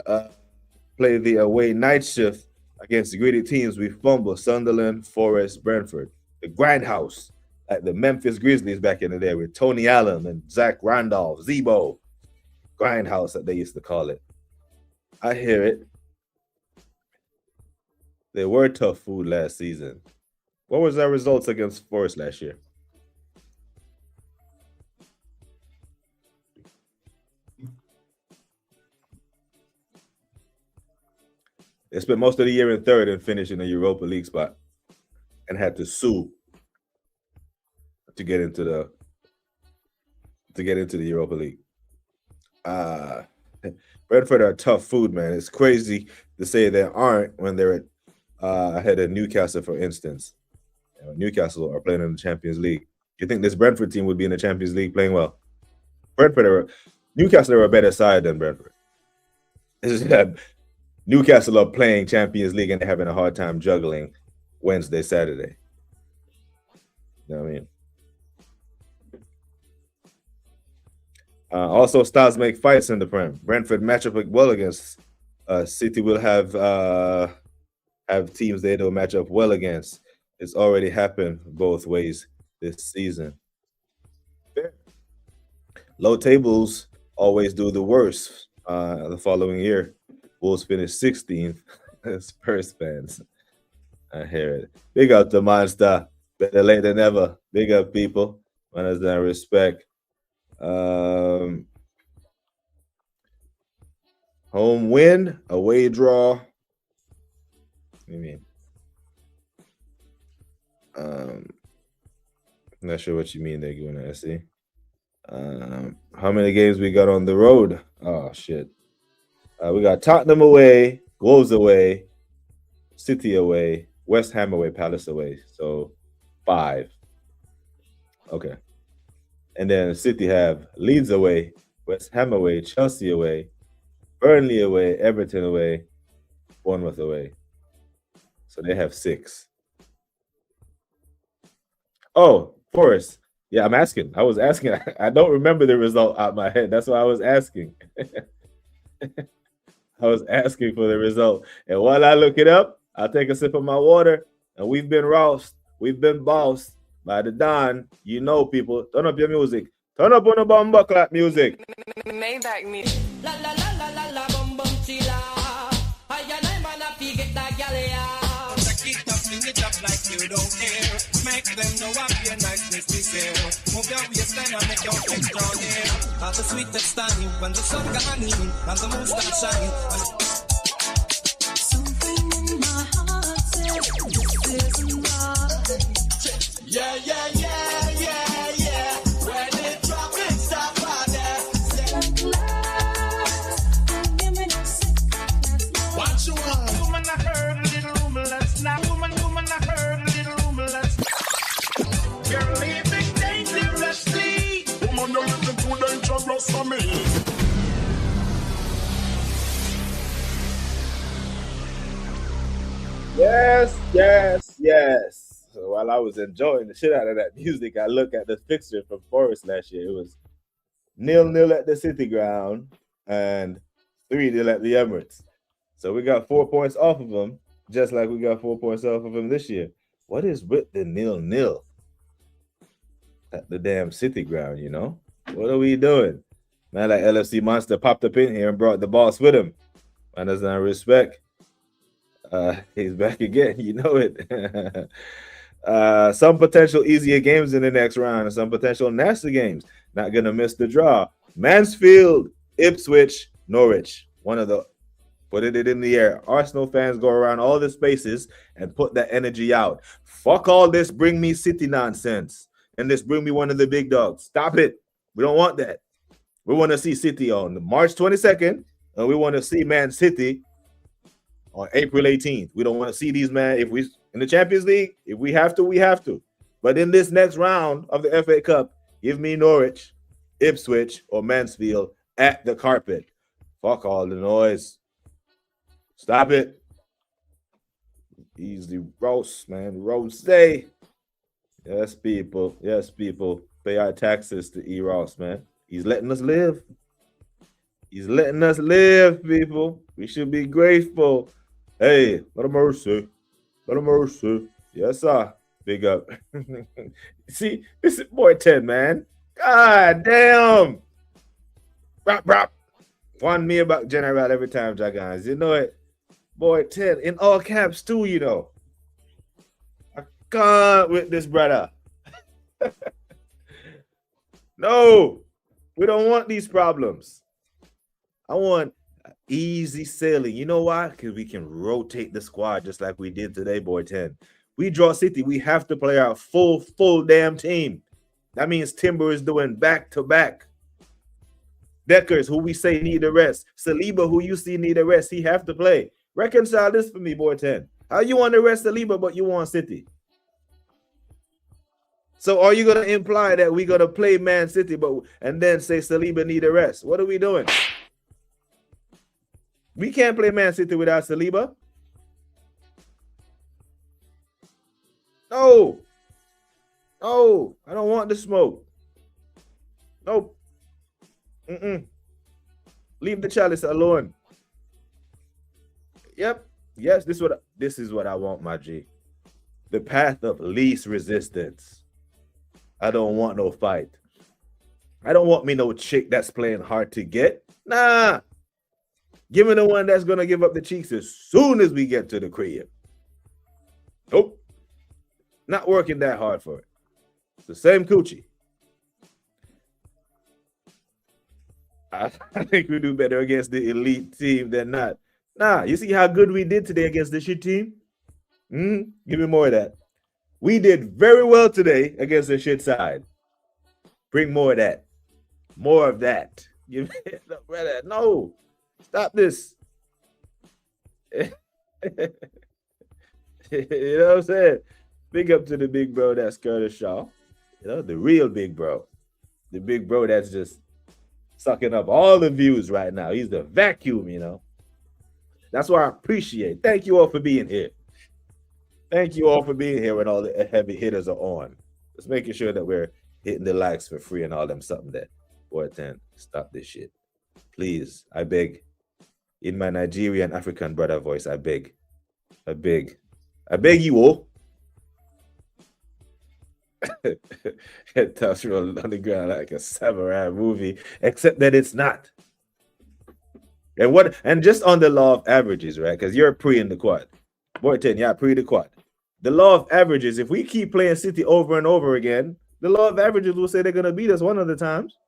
the away night shift against greedy teams, we fumble. Sunderland, Forest, Brentford. The grindhouse, like the Memphis Grizzlies back in the day with Tony Allen and Zach Randolph, Zebo. Grindhouse that they used to call it. I hear it. They were tough food last season. What was our results against Forest last year? They spent most of the year in third and finished in the Europa League spot and had to sue to get into the Europa League. Brentford are tough food, man. It's crazy to say they aren't when they're ahead of Newcastle, for instance. Newcastle are playing in the Champions League. You think this Brentford team would be in the Champions League playing well? Newcastle are a better side than Brentford. It's just that Newcastle are playing Champions League and they're having a hard time juggling Wednesday, Saturday. You know what I mean? Also, styles make fights in the Prem. Brentford match up well against City. Will have teams they'll match up well against. It's already happened both ways this season. Low tables always do the worst. The following year, Wolves finished 16th. Spurs fans, I hear it. Big up the monster. Better late than never. Big up, people. Manners and respect. Home win, away draw. What do you mean? I'm not sure what you mean there, Guna SE. How many games we got on the road? Oh shit. We got Tottenham away, Wolves away, City away, West Ham away, Palace away. So 5. Okay. And then City have Leeds away, West Ham away, Chelsea away, Burnley away, Everton away, Bournemouth away. So they have 6. Oh, Forest. Yeah, I'm asking. I was asking. I don't remember the result out of my head. That's why I was asking. I was asking for the result. And while I look it up, I'll take a sip of my water. And we've been roused. We've been bossed by the Don. You know, people. Turn up your music. Turn up on the bomba clap music. Maybach music. La la la la la la bum bum chila. I ain't man up get that gallia. Take it up, sing it up like you don't care. Make them know I'm your niceness be fair. Move your waistline and make your face down here. Have the sweetest time when the sun gone in and the moon starts shining. Something in my heart says this is love. Yeah, yeah, yeah, yeah, yeah. When it drop, it stop right there. What you want? Woman, I heard a little rumor last night. Woman, I heard a little rumor last night. You're living dangerously. Woman, you're living too dangerous for me. Yes, yes, yes. So while I was enjoying the shit out of that music, I look at the fixture from Forest last year. It was 0-0 at the City Ground and 3-0 at the Emirates. So we got 4 points off of them, just like we got 4 points off of them this year. What is with the 0-0 at the damn City Ground, you know? What are we doing? Man, like LFC Monster popped up in here and brought the boss with him. Man, does not respect. He's back again, you know it. Some potential easier games in the next round and some potential nasty games. Not gonna miss the draw. Mansfield, Ipswich, Norwich. One of the put it in the air. Arsenal fans go around all the spaces and put that energy out. Fuck all this bring me City nonsense. And this bring me one of the big dogs. Stop it. We don't want that. We want to see City on March 22nd. And we want to see Man City on April 18th. We don't want to see these, man. If we in the Champions League, if we have to, we have to. But in this next round of the FA Cup, give me Norwich, Ipswich, or Mansfield at the carpet. Fuck all the noise. Stop it. Easy roast, man. Roast. Yes, people. Yes, people. Pay our taxes to E. Ross, man. He's letting us live. He's letting us live, people. We should be grateful. Hey, what a mercy. What a mercy. Yes, sir. Big up. See, this is boy 10, man. God damn. Rap, rap. 1 million back general every time, Jagans. You know it. Boy 10 in all caps too, you know. I can't with this brother. No, we don't want these problems. I want easy sailing. You know why? Because we can rotate the squad just like we did today, boy 10. We draw City. We have to play our full damn team. That means Timber is doing back-to-back. Deckers, who we say need a rest. Saliba, who you see need a rest. He have to play. Reconcile this for me, boy 10. How you want to rest Saliba, but you want City? So are you going to imply that we're going to play Man City and then say Saliba need a rest? What are we doing? We can't play Man City without Saliba. No. No, I don't want the smoke. Nope. Leave the chalice alone. Yep. Yes, this is what I want, my G. The path of least resistance. I don't want no fight. I don't want me no chick that's playing hard to get. Nah. Give me the one that's gonna give up the cheeks as soon as we get to the crib. Nope. Not working that hard for it. It's the same coochie. I think we do better against the elite team than not. Nah, you see how good we did today against the shit team? Give me more of that. We did very well today against the shit side. Bring more of that. More of that. Give me that. No. Stop this. You know what I'm saying? Big up to the big bro that's Curtis Shaw. You know, the real big bro. The big bro that's just sucking up all the views right now. He's the vacuum, you know. That's what I appreciate. Thank you all for being here. Thank you all for being here when all the heavy hitters are on. Just making sure that we're hitting the likes for free and all them something there. Boy 10, stop this shit. Please, I beg. In my Nigerian African brother voice, I beg. I beg. I beg you all. Head toss roll on the ground like a samurai movie, except that it's not. And just on the law of averages, right? Because you're pre in the quad. Boy 10, yeah, pre the quad. The law of averages, if we keep playing City over and over again, the law of averages will say they're gonna beat us one of the times.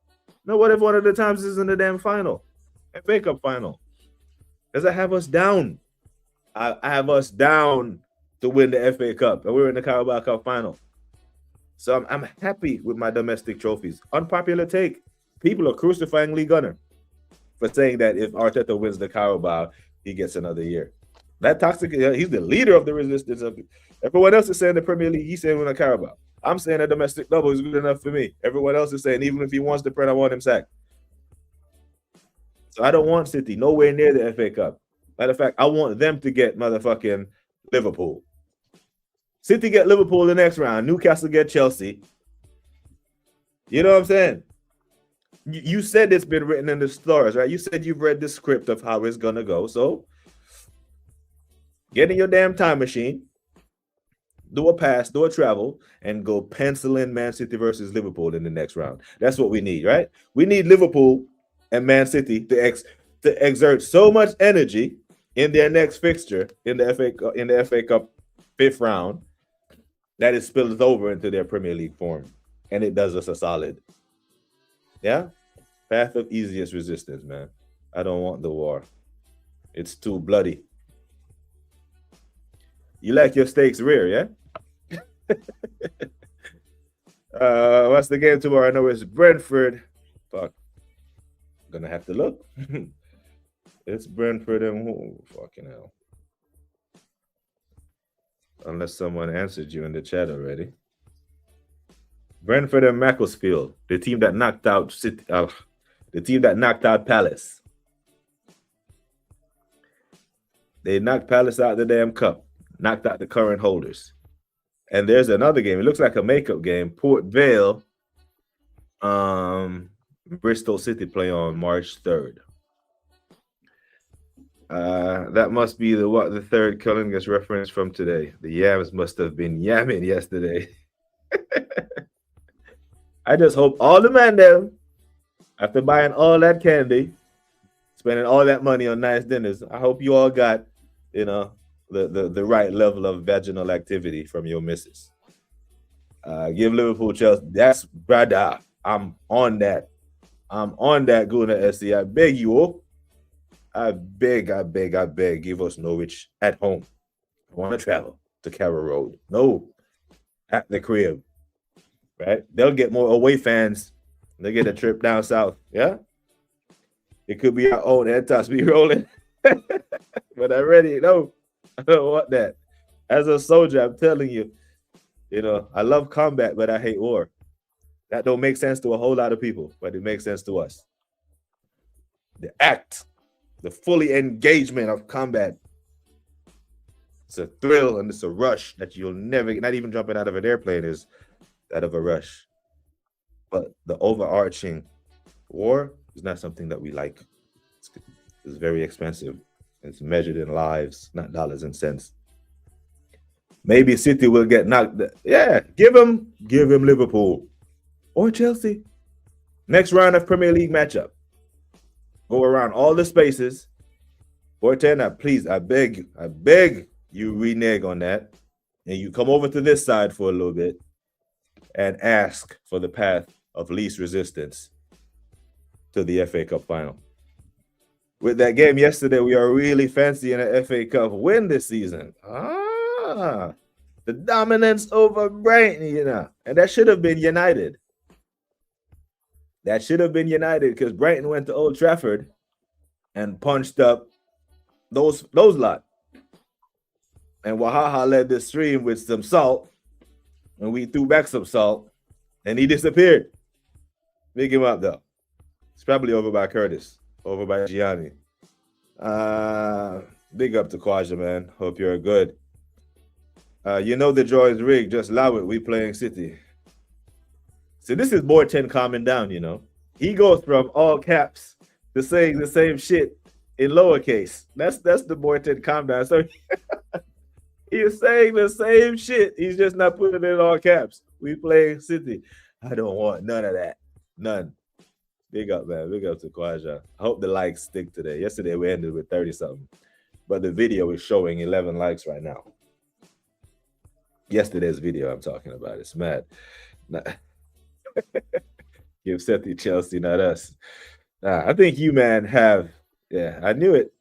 No, what if one of the times is in the damn final? FA Cup final. Because I have us down. I have us down to win the FA Cup. And we're in the Carabao Cup final. So I'm happy with my domestic trophies. Unpopular take. People are crucifying Lee Gunner for saying that if Arteta wins the Carabao, he gets another year. That toxic, he's the leader of the resistance. Everyone else is saying the Premier League, he's saying win a Carabao. I'm saying a domestic double is good enough for me. Everyone else is saying even if he wants the Prem, I want him sacked. So I don't want City nowhere near the FA Cup. Matter of fact, I want them to get motherfucking Liverpool. City get Liverpool the next round. Newcastle get Chelsea. You know what I'm saying? You said it's been written in the stars, right? You said you've read the script of how it's going to go. So get in your damn time machine, do a pass, do a travel, and go pencil in Man City versus Liverpool in the next round. That's what we need, right? We need Liverpool and Man City to exert so much energy in their next fixture in the FA Cup 5th round that it spills over into their Premier League form, and it does us a solid. Yeah? Path of easiest resistance, man. I don't want the war. It's too bloody. You like your steaks rare, yeah? What's the game tomorrow? I know it's Brentford. Fuck. Gonna have to look. It's Brentford and who? Fucking hell. unless someone answered you in the chat already. Brentford and Macclesfield, the team that knocked out City, the team that knocked out Palace. They knocked Palace out the damn cup, knocked out the current holders. And there's another game. It looks like a makeup game. Port Vale, Bristol City play on March 3rd. That must be the third Cullingus reference from today. The yams must have been yamming yesterday. I just hope all the men them, after buying all that candy, spending all that money on nice dinners, I hope you all got, the right level of vaginal activity from your missus. Give Liverpool Chelsea. That's brother. I'm on that. Guna SC. I beg you all. I beg. Give us Norwich at home. I want to travel to Carroll Road. No, at the crib. Right? They'll get more away fans. They get a trip down south. Yeah? It could be our own Antos be rolling. But I don't want that. As a soldier, I'm telling you, I love combat, but I hate war. That don't make sense to a whole lot of people, but it makes sense to us. The act, the fully engagement of combat. It's a thrill and it's a rush that you'll never, not even jumping out of an airplane is out of a rush. But the overarching war is not something that we like. It's very expensive. It's measured in lives, not dollars and cents. Maybe City will get knocked. Yeah, give him Liverpool or Chelsea. Next round of Premier League matchup. Go around all the spaces. Bortena, please, I beg you renege on that. And you come over to this side for a little bit and ask for the path of least resistance to the FA Cup final. With that game yesterday, we are really fancying an FA Cup win this season. The dominance over Brighton, and that should have been United. Because Brighton went to Old Trafford and punched up those lot. And Wahaha led the stream with some salt, and we threw back some salt, and he disappeared. Big him up, though. It's probably over by Curtis, over by Gianni. Big up to Kwaja, man. Hope you're good. The draw is rigged. Just allow it. We playing City. So this is Borten calming down, He goes from all caps to saying the same shit in lowercase. That's the Borten calm down. So he is saying the same shit. He's just not putting it in all caps. We playing City. I don't want none of that. None. Big up, man. Big up to Kwaja. I hope the likes stick today. Yesterday we ended with 30-something. But the video is showing 11 likes right now. Yesterday's video I'm talking about. It's mad. Give Seti Chelsea, not us. I think you, man, have. Yeah, I knew it.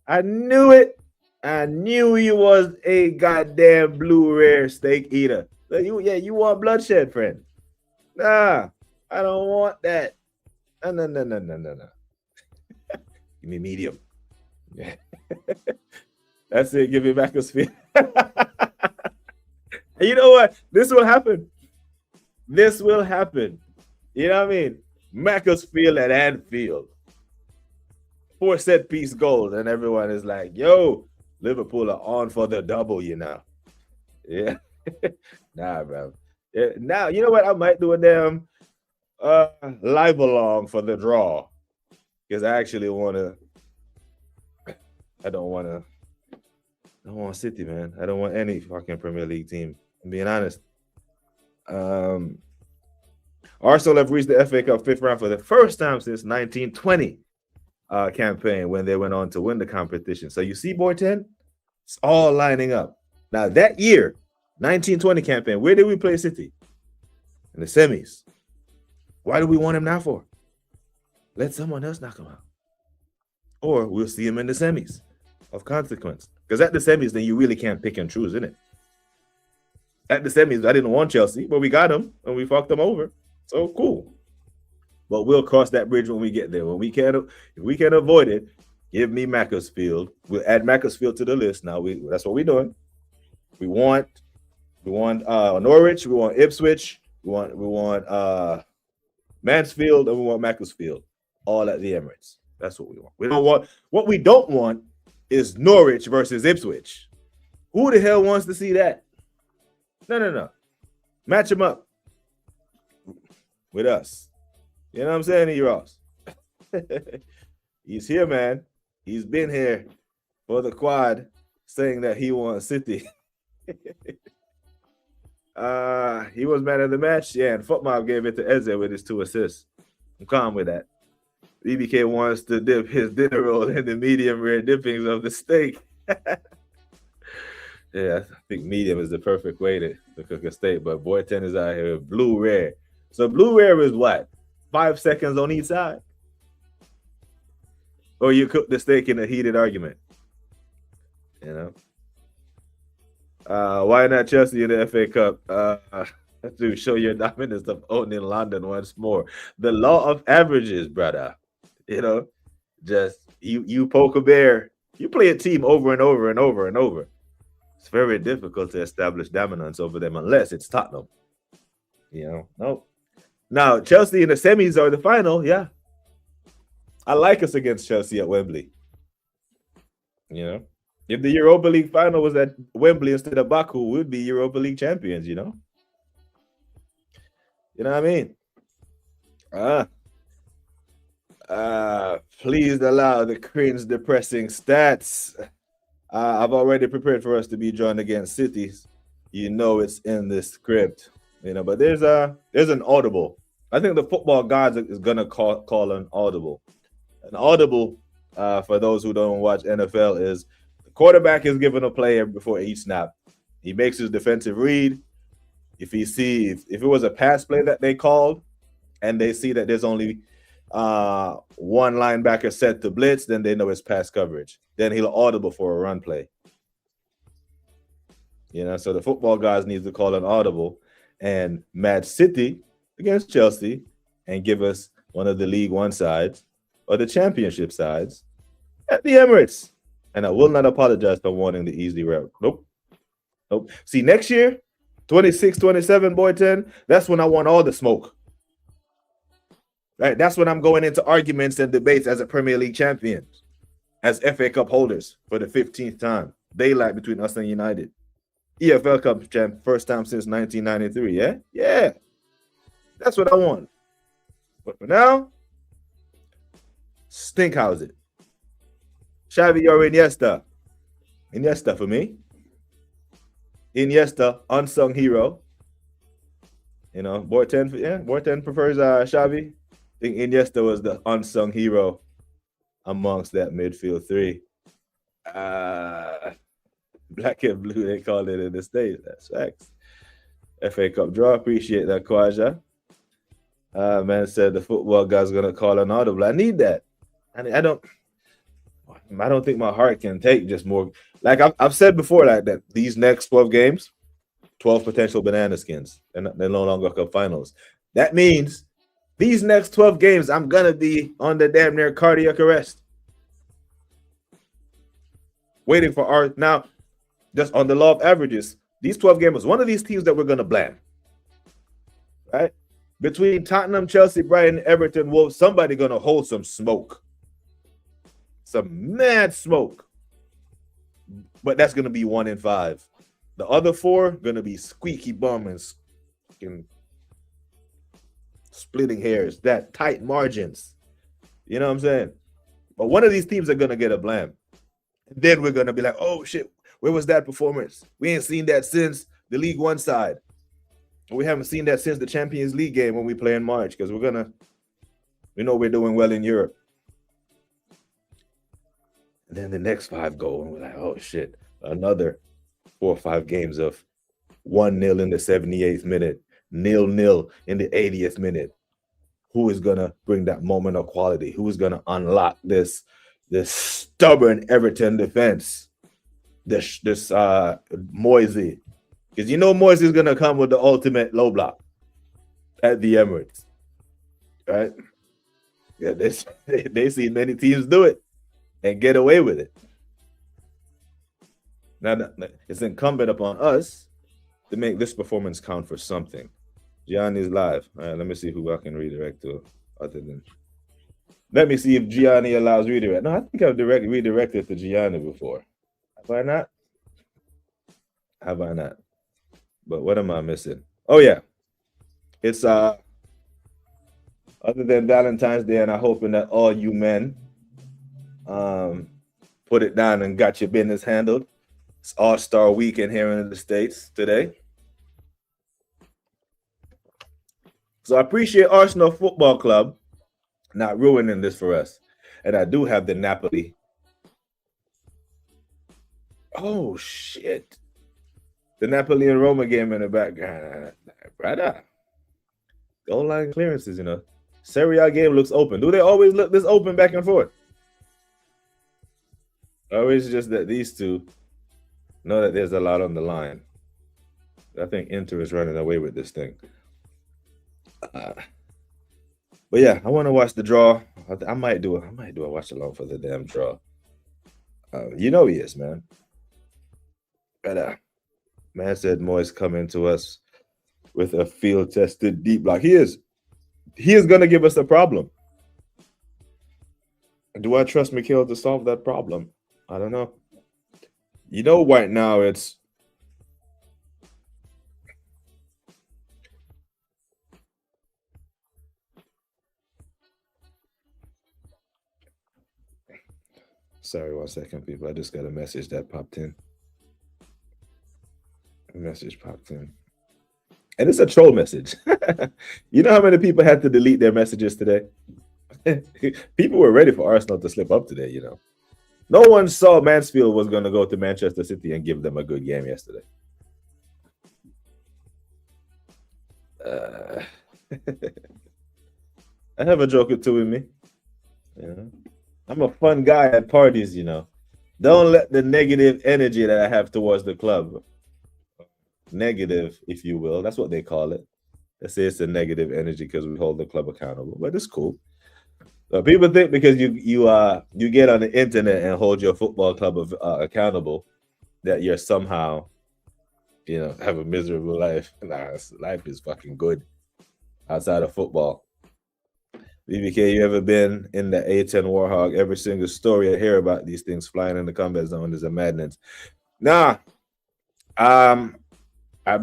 I knew you was a goddamn blue rare steak eater. So you want bloodshed, friend. Nah, I don't want that. No. Give me medium. Yeah. That's it. Give me back a sphere. You know what? This will happen. You know what I mean? Macclesfield at Anfield. 4 set-piece goals, and everyone is like, yo, Liverpool are on for the double, Yeah. Nah, bro. Yeah, now, you know what? I might do a damn live along for the draw. Because I actually I don't want City, man. I don't want any fucking Premier League team. I'm being honest. Arsenal have reached the FA Cup 5th round for the first time since 1920 campaign when they went on to win the competition. So you see, Borten, it's all lining up. Now that year, 1920 campaign, where did we play City? In the semis. Why do we want him now for? Let someone else knock him out. Or we'll see him in the semis of consequence. Because at the semis, then you really can't pick and choose, innit? At the semis, I didn't want Chelsea, but we got him and we fucked them over. So cool. But we'll cross that bridge when we get there. If we can avoid it, give me Macclesfield. We'll add Macclesfield to the list. Now that's what we're doing. We want Norwich, we want Ipswich, we want Mansfield, and we want Macclesfield, all at the Emirates. That's what we want. What we don't want is Norwich versus Ipswich. Who the hell wants to see that? No. Match them up with us. You know what I'm saying, E-Ross? He's here, man. He's been here for the quad, saying that he wants City. He was man of the match. Yeah, and Footmob gave it to Eze with his 2 assists. I'm calm with that. BBK wants to dip his dinner roll in the medium rare dippings of the steak. Yeah, I think medium is the perfect way to cook a steak, but Boy 10 is out here blue rare. So blue rare is what? 5 seconds on each side? Or you cook the steak in a heated argument? You know? Why not Chelsea in the FA Cup? To show your dominance of owning London once more. The law of averages, brother. You know, just you poke a bear. You play a team over and over and over and over. It's very difficult to establish dominance over them unless it's Tottenham. You know, no. Now, Chelsea in the semis or the final, yeah. I like us against Chelsea at Wembley. You know, if the Europa League final was at Wembley instead of Baku, we'd be Europa League champions, you know? You know what I mean? Please allow the cringe depressing stats. I've already prepared for us to be drawn against cities. You know it's in the script, you know, but there's an audible. I think the football gods is gonna call an audible. An audible, for those who don't watch NFL, is the quarterback is given a play before each snap. He makes his defensive read. If it was a pass play that they called, and they see that there's only one linebacker set to blitz, then they know it's pass coverage. Then he'll audible for a run play. You know, so the football guys need to call an audible and match City against Chelsea and give us one of the League One sides or the Championship sides at the Emirates. And I will not apologize for wanting the easy route. Nope. See, next year, 26, 27, Boy 10, that's when I want all the smoke. Right? That's when I'm going into arguments and debates as a Premier League champion, as FA Cup holders for the 15th time. Daylight between us and United. EFL Cup champ, first time since 1993, yeah? Yeah. That's what I want. But for now, Stinkhouse it. Xavi or Iniesta? Iniesta for me. Iniesta, unsung hero. You know, Boy 10 prefers Xavi. I think Iniesta was the unsung hero amongst that midfield three. Black and blue, they call it in the States. That's facts. FA Cup draw. Appreciate that, Kwaja. Man said the football guy's gonna call an audible. I need that. I don't think my heart can take just more. Like I've said before, like that. These next 12 games, 12 potential banana skins, and they're no longer cup finals. That means these next 12 games, I'm gonna be on the damn near cardiac arrest, waiting for our now. Just on the law of averages, these 12 games, one of these teams that we're gonna blame, right? Between Tottenham, Chelsea, Brighton, Everton, Wolves, somebody gonna hold some smoke. Some mad smoke. But that's going to be 1 in 5. The other 4 going to be squeaky bum and splitting hairs, that tight margins. You know what I'm saying? But one of these teams are going to get a blam. And then we're going to be like, oh, shit, where was that performance? We ain't seen that since the League One side. We haven't seen that since the Champions League game when we play in March, because we know we're doing well in Europe. And then the next 5 go, and we're like, oh, shit, another 4 or 5 games of 1-0 in the 78th minute, 0-0 in the 80th minute. Who is going to bring that moment of quality? Who is going to unlock this stubborn Everton defense? This Moisey. Because you know Moisey is going to come with the ultimate low block at the Emirates. Right? Yeah, they see many teams do it and get away with it. Now it's incumbent upon us to make this performance count for something. Gianni's live. All right, let me see who I can redirect to other than. Let me see if Gianni allows redirect. No, I think I've redirected to Gianni before. Have I not? Have I not? But what am I missing? Oh yeah. It's other than Valentine's Day, and I'm hoping that all you men put it down and got your business handled. It's All-Star Weekend here in the States today. So I appreciate Arsenal Football Club not ruining this for us. And I do have the Napoli. Oh, shit. The Napoli and Roma game in the background. Brother. Goal line clearances, you know. Serie A game looks open. Do they always look this open back and forth? Or is it just that these two know that there's a lot on the line? I think Inter is running away with this thing. But yeah, I want to watch the draw. I might do a watch along for the damn draw. You know he is, man. But man said Moyes coming to us with a field-tested deep block. He is gonna give us a problem. Do I trust Mikhail to solve that problem? I don't know. You know, right now it's sorry, 1 second, people. I just got a message that popped in. A message popped in. And it's a troll message. You know how many people had to delete their messages today? People were ready for Arsenal to slip up today, you know. No one saw Mansfield was going to go to Manchester City and give them a good game yesterday. I have a joke or two in me. You know? I'm a fun guy at parties, you know. Don't let the negative energy that I have towards the club, negative, if you will, that's what they call it. They say it's a negative energy because we hold the club accountable, but it's cool. People think because you get on the internet and hold your football club accountable that you're somehow, you know, have a miserable life. Nah, life is fucking good outside of football. BBK, you ever been in the A10 Warhog? Every single story I hear about these things flying in the combat zone is a madness. Nah, I've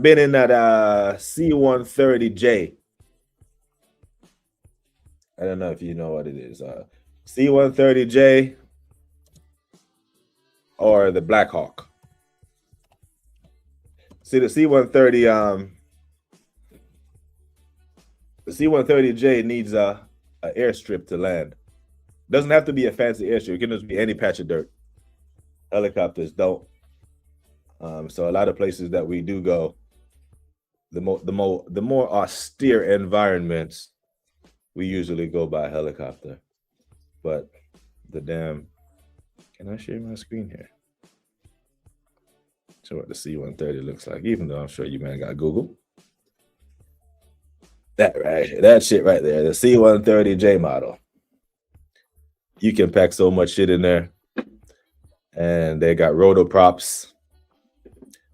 been in that C-130J. I don't know if you know what it is. C-130J or the Black Hawk. See, the C-130, the C-130J needs a airstrip to land. Doesn't have to be a fancy airstrip. It can just be any patch of dirt. Helicopters don't. So a lot of places that we do go, the more austere environments, we usually go by helicopter. But the damn, can I share my screen here? Show what the C-130 looks like, even though I'm sure you man got Google. That shit right there, the C-130J model. You can pack so much shit in there. And they got rotoprops.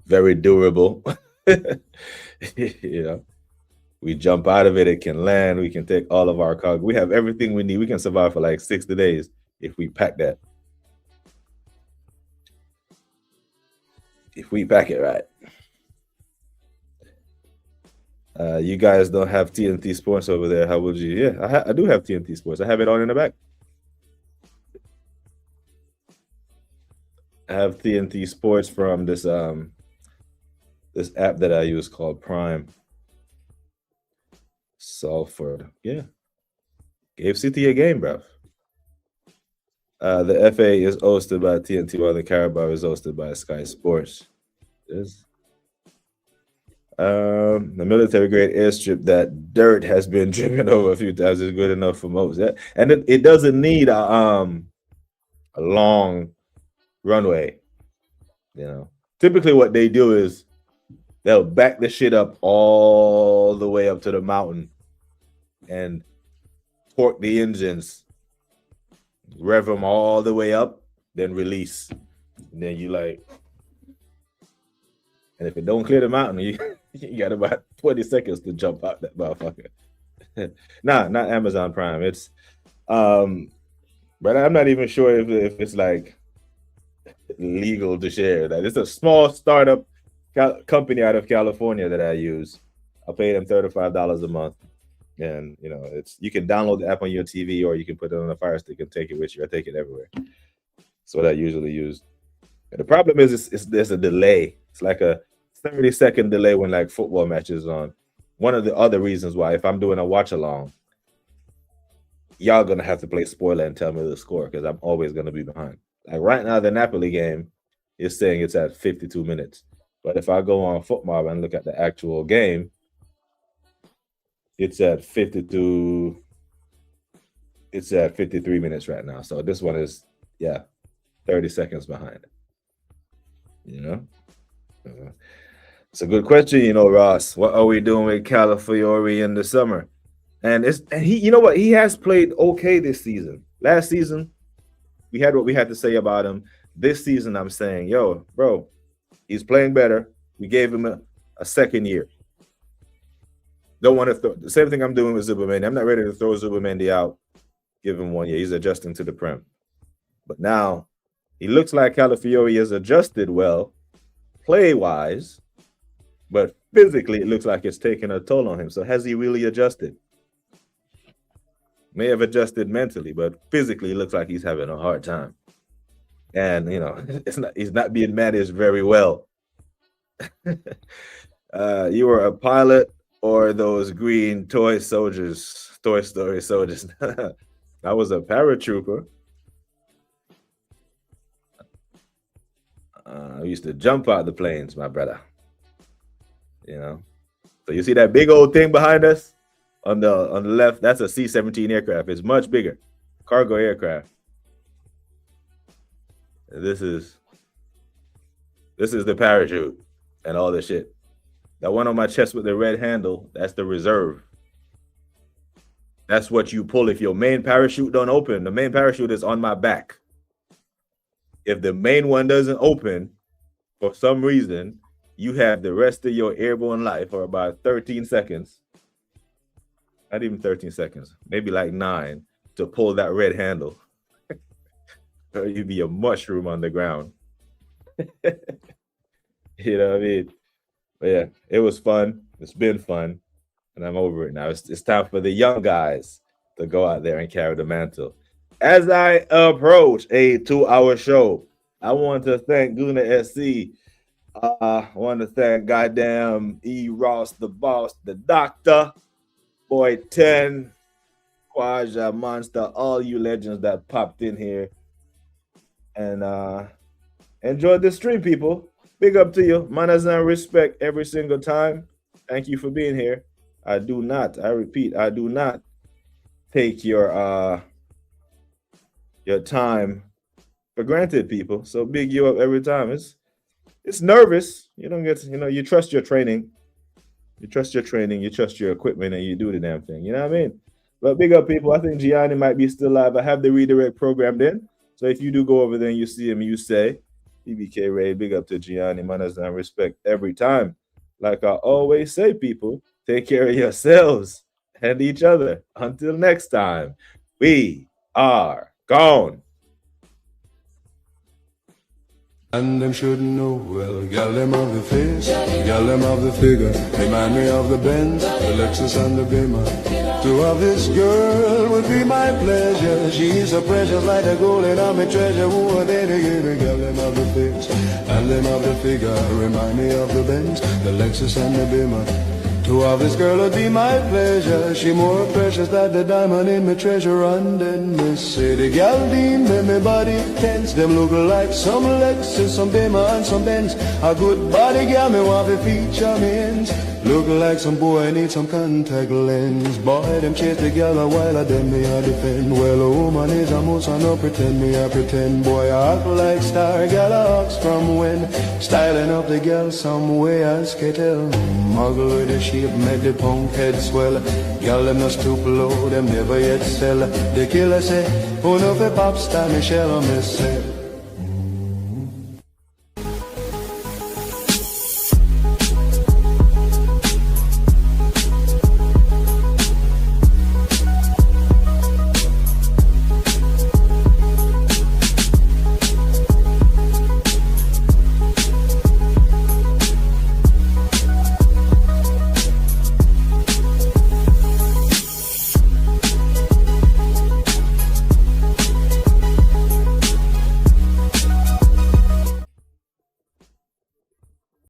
Very durable. You know, we jump out of it, it can land, we can take all of our cargo. We have everything we need. We can survive for like 60 days if we pack that. If we pack it right. You guys don't have TNT Sports over there. How would you? Yeah, I do have TNT Sports. I have it on in the back. I have TNT Sports from this this app that I use called Prime. Salford, yeah. Gave City a game, bro. The FA is hosted by TNT, while the Carabao is hosted by Sky Sports. The military grade airstrip that dirt has been driven over a few times is good enough for most. And it doesn't need a long runway. You know, typically what they do is they'll back the shit up all the way up to the mountain and torque the engines, rev them all the way up, then release. And then you like And if it don't clear the mountain, you got about 20 seconds to jump out that motherfucker. Nah, not Amazon Prime. It's but I'm not even sure if it's like legal to share that. It's a small startup company out of California that I use. I pay them $35 a month, and you know, you can download the app on your TV, or you can put it on a Fire Stick and take it with you. I take it everywhere. That's what I usually use. And the problem is there's a delay. It's like a 30-second delay when like football matches on. One of the other reasons why, if I'm doing a watch along, y'all gonna have to play spoiler and tell me the score, because I'm always gonna be behind. Like right now, the Napoli game is saying it's at 52 minutes. But if I go on Footmob and look at the actual game, it's at 52. It's at 53 minutes right now. So this one is, 30 seconds behind. You know? It's a good question, you know, Ross. What are we doing with Calafiore in the summer? And he, you know what? He has played okay this season. Last season, we had what we had to say about him. This season, I'm saying, yo, bro, he's playing better. We gave him a second year. Don't want to throw the same thing I'm doing with Zubomendi. I'm not ready to throw Zubomendi out. Give him 1 year. He's adjusting to the Prem. But now he looks like Calafiore has adjusted well, play-wise, but physically it looks like it's taking a toll on him. So has he really adjusted? May have adjusted mentally, but physically it looks like he's having a hard time. And you know, he's not being managed very well. You were a pilot or those green toy soldiers, Toy Story soldiers. I was a paratrooper. I used to jump out the planes, my brother. You know, so you see that big old thing behind us on the left? That's a C-17 aircraft. It's much bigger, cargo aircraft. This is the parachute and all the shit. That one on my chest with the red handle, that's the reserve. That's what you pull if your main parachute don't open. The main parachute is on my back. If the main one doesn't open, for some reason, you have the rest of your airborne life, or about 13 seconds, not even 13 seconds, maybe like 9, to pull that red handle. Or you'd be a mushroom on the ground. You know what I mean? But yeah, it was fun. It's been fun. And I'm over it now. It's time for the young guys to go out there and carry the mantle. As I approach a 2-hour show, I want to thank Guna SC. I want to thank goddamn E. Ross, the boss, the doctor, Boy 10, Quaja, Monster, all you legends that popped in here. And enjoy the stream, people. Big up to you. Manners and respect every single time. Thank you for being here. I repeat, I do not take your time for granted, people. So big you up every time. It's nervous. You don't get to, you trust your training. You trust your training, you trust your equipment, and you do the damn thing. You know what I mean? But big up, people. I think Gianni might be still live. I have the redirect programmed in. So if you do go over there and you see him, you say, BBK Ray, big up to Gianni, manners and respect every time. Like I always say, people, take care of yourselves and each other. Until next time, we are gone. And them shouldn't know well. Gal them of the face, gal them of the figure. Remind me of the Benz, the Lexus and the Beamer. To have this girl would be my pleasure. She's so precious like the gold in on my treasure. Who are they together? Gal them of the face, and them of the figure. Remind me of the Benz, the Lexus and the Beamer. To have this girl would be my pleasure. She more precious than the diamond in my treasure. And then me say the gal deem me body tense. Them look like some Lexus, some Beamer and some Benz. A good body gal me want to feature me ends. Look like some boy need some contact lens. Boy them chase the gal a while of them me a defend. Well a woman is a mouse and no pretend me a pretend. Boy I act like star gal a ox from when. Styling up the gal some way as can tell. Muggle with the shape make the punk head swell. Gal them no stoop low, them never yet sell. The killer say, who know if pop star Michelle or myself.